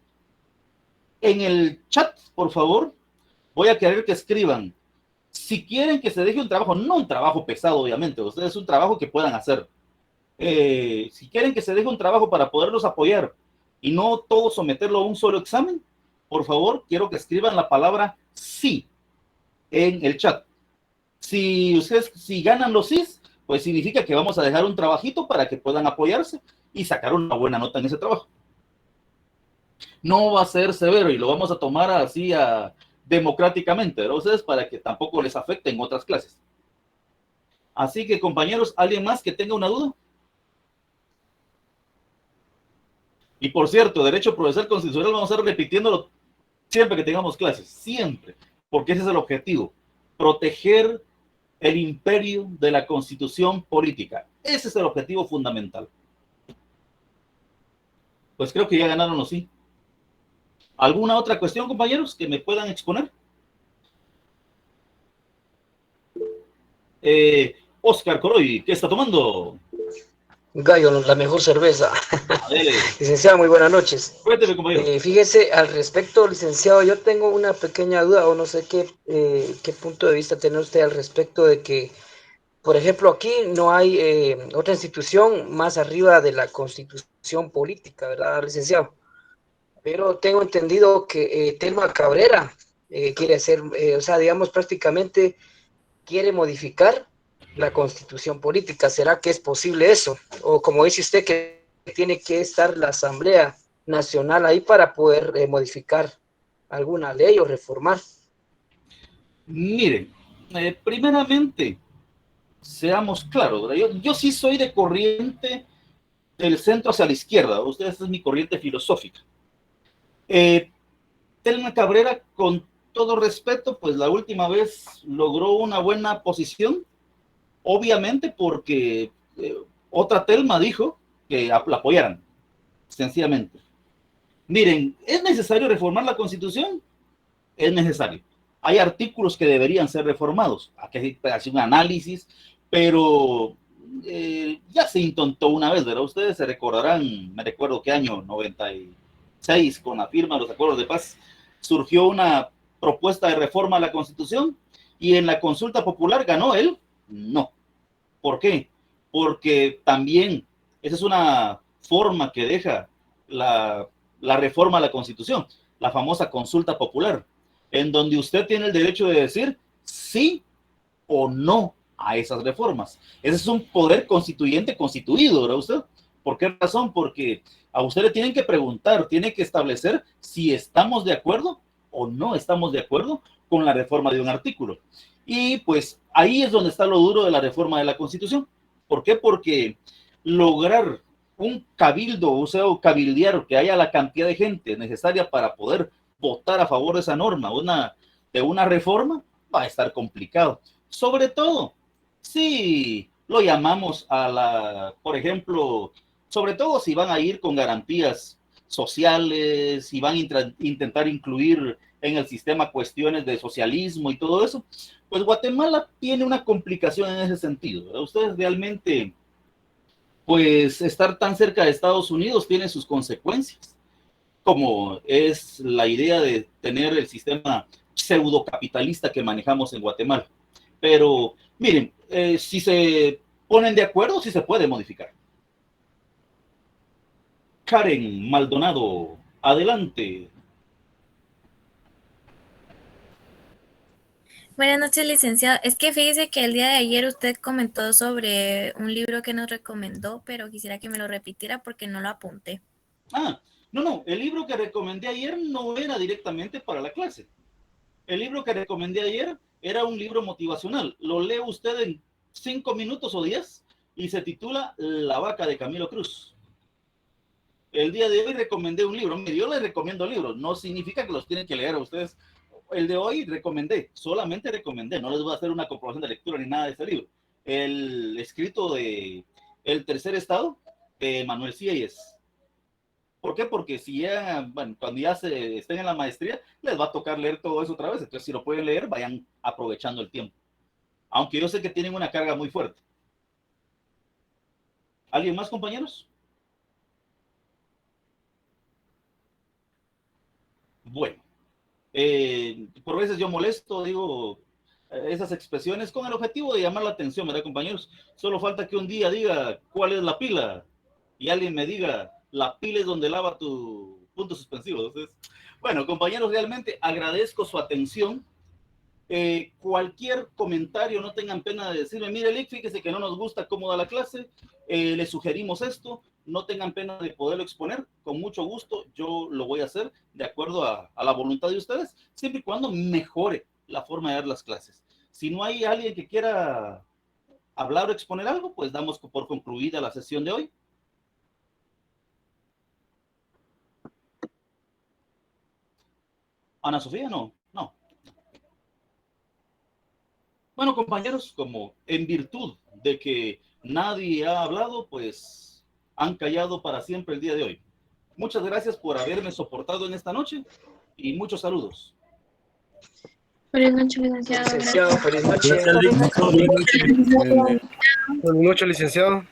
el chat, por favor, voy a querer que escriban si quieren que se deje un trabajo, no un trabajo pesado, obviamente, ustedes un trabajo que puedan hacer. Si quieren que se deje un trabajo para poderlos apoyar y no todo someterlo a un solo examen, por favor, quiero que escriban la palabra sí en el chat. Si ganan los sís, pues significa que vamos a dejar un trabajito para que puedan apoyarse y sacar una buena nota en ese trabajo. No va a ser severo y lo vamos a tomar así democráticamente, ¿verdad? Ustedes, para que tampoco les afecte en otras clases. Así que, compañeros, ¿alguien más que tenga una duda? Y por cierto, derecho procesal constitucional vamos a estar repitiéndolo siempre que tengamos clases, siempre, porque ese es el objetivo, proteger el imperio de la Constitución política. Ese es el objetivo fundamental. Pues creo que ya ganaron los sí. ¿Alguna otra cuestión, compañeros, que me puedan exponer? Oscar Coroy, ¿qué está tomando? Gallo, la mejor cerveza. Licenciado, muy buenas noches. Cuénteme, compañero. Fíjese, al respecto, licenciado, yo tengo una pequeña duda, o no sé qué punto de vista tiene usted al respecto de que, por ejemplo, aquí no hay otra institución más arriba de la Constitución política, ¿verdad, licenciado? Pero tengo entendido que Telma Cabrera quiere hacer, o sea, digamos, prácticamente quiere modificar la Constitución política. ¿Será que es posible eso? O como dice usted, que tiene que estar la Asamblea Nacional ahí para poder modificar alguna ley o reformar. Miren, primeramente, seamos claros, ¿verdad? Yo sí soy de corriente del centro hacia la izquierda. Esta es mi corriente filosófica. Telma Cabrera, con todo respeto, pues la última vez logró una buena posición, obviamente porque otra Telma dijo que la apoyaran, sencillamente. Miren, ¿es necesario reformar la Constitución? Es necesario. Hay artículos que deberían ser reformados, hay que hacer un análisis, pero ya se intentó una vez, ¿verdad? Ustedes se recordarán, me recuerdo qué año, 96, con la firma de los acuerdos de paz, surgió una propuesta de reforma a la Constitución y en la consulta popular ganó él. No. ¿Por qué? Porque también esa es una forma que deja la reforma a la Constitución, la famosa consulta popular, en donde usted tiene el derecho de decir sí o no a esas reformas. Ese es un poder constituyente constituido, ¿verdad usted? ¿Por qué razón? Porque a usted le tienen que preguntar, tiene que establecer si estamos de acuerdo o no estamos de acuerdo con la reforma de un artículo. Y pues ahí es donde está lo duro de la reforma de la Constitución. ¿Por qué? Porque lograr un cabildo, o sea, cabildear que haya la cantidad de gente necesaria para poder votar a favor de esa norma, de una reforma, va a estar complicado. Sobre todo, si lo llamamos por ejemplo, sobre todo si van a ir con garantías sociales, si van a intentar incluir en el sistema cuestiones de socialismo y todo eso, pues Guatemala tiene una complicación en ese sentido, ¿verdad? Ustedes realmente, pues estar tan cerca de Estados Unidos tiene sus consecuencias, como es la idea de tener el sistema pseudocapitalista que manejamos en Guatemala. Pero miren, si se ponen de acuerdo, sí se puede modificar. Karen Maldonado, adelante. Buenas noches, licenciado. Es que fíjese que el día de ayer usted comentó sobre un libro que nos recomendó, pero quisiera que me lo repitiera porque no lo apunté. No, el libro que recomendé ayer no era directamente para la clase. El libro que recomendé ayer era un libro motivacional. Lo lee usted en 5 minutos o 10 y se titula La vaca de Camilo Cruz. El día de hoy recomendé un libro. Mire, yo les recomiendo libros. No significa que los tienen que leer a ustedes. El de hoy solamente recomendé. No les voy a hacer una comprobación de lectura ni nada de este libro. El escrito de El Tercer Estado de Manuel Sieyes. ¿Por qué? Porque si ya, cuando ya estén en la maestría, les va a tocar leer todo eso otra vez. Entonces, si lo pueden leer, vayan aprovechando el tiempo. Aunque yo sé que tienen una carga muy fuerte. ¿Alguien más, compañeros? Bueno. Por veces yo molesto, digo esas expresiones con el objetivo de llamar la atención, ¿verdad, compañeros? Solo falta que un día diga cuál es la pila y alguien me diga la pila es donde lava tu punto suspensivo. Entonces, bueno, compañeros, realmente agradezco su atención. Cualquier comentario, no tengan pena de decirme, mire, Lick, fíjese que no nos gusta cómo da la clase, le sugerimos esto, no tengan pena de poderlo exponer, con mucho gusto yo lo voy a hacer de acuerdo a la voluntad de ustedes, siempre y cuando mejore la forma de dar las clases. Si no hay alguien que quiera hablar o exponer algo, pues damos por concluida la sesión de hoy. Ana Sofía, no. Bueno, compañeros, como en virtud de que nadie ha hablado, pues han callado para siempre el día de hoy. Muchas gracias por haberme soportado en esta noche y muchos saludos. Feliz noche, licenciado. Licenciado, feliz noche. Buenas noches, licenciado.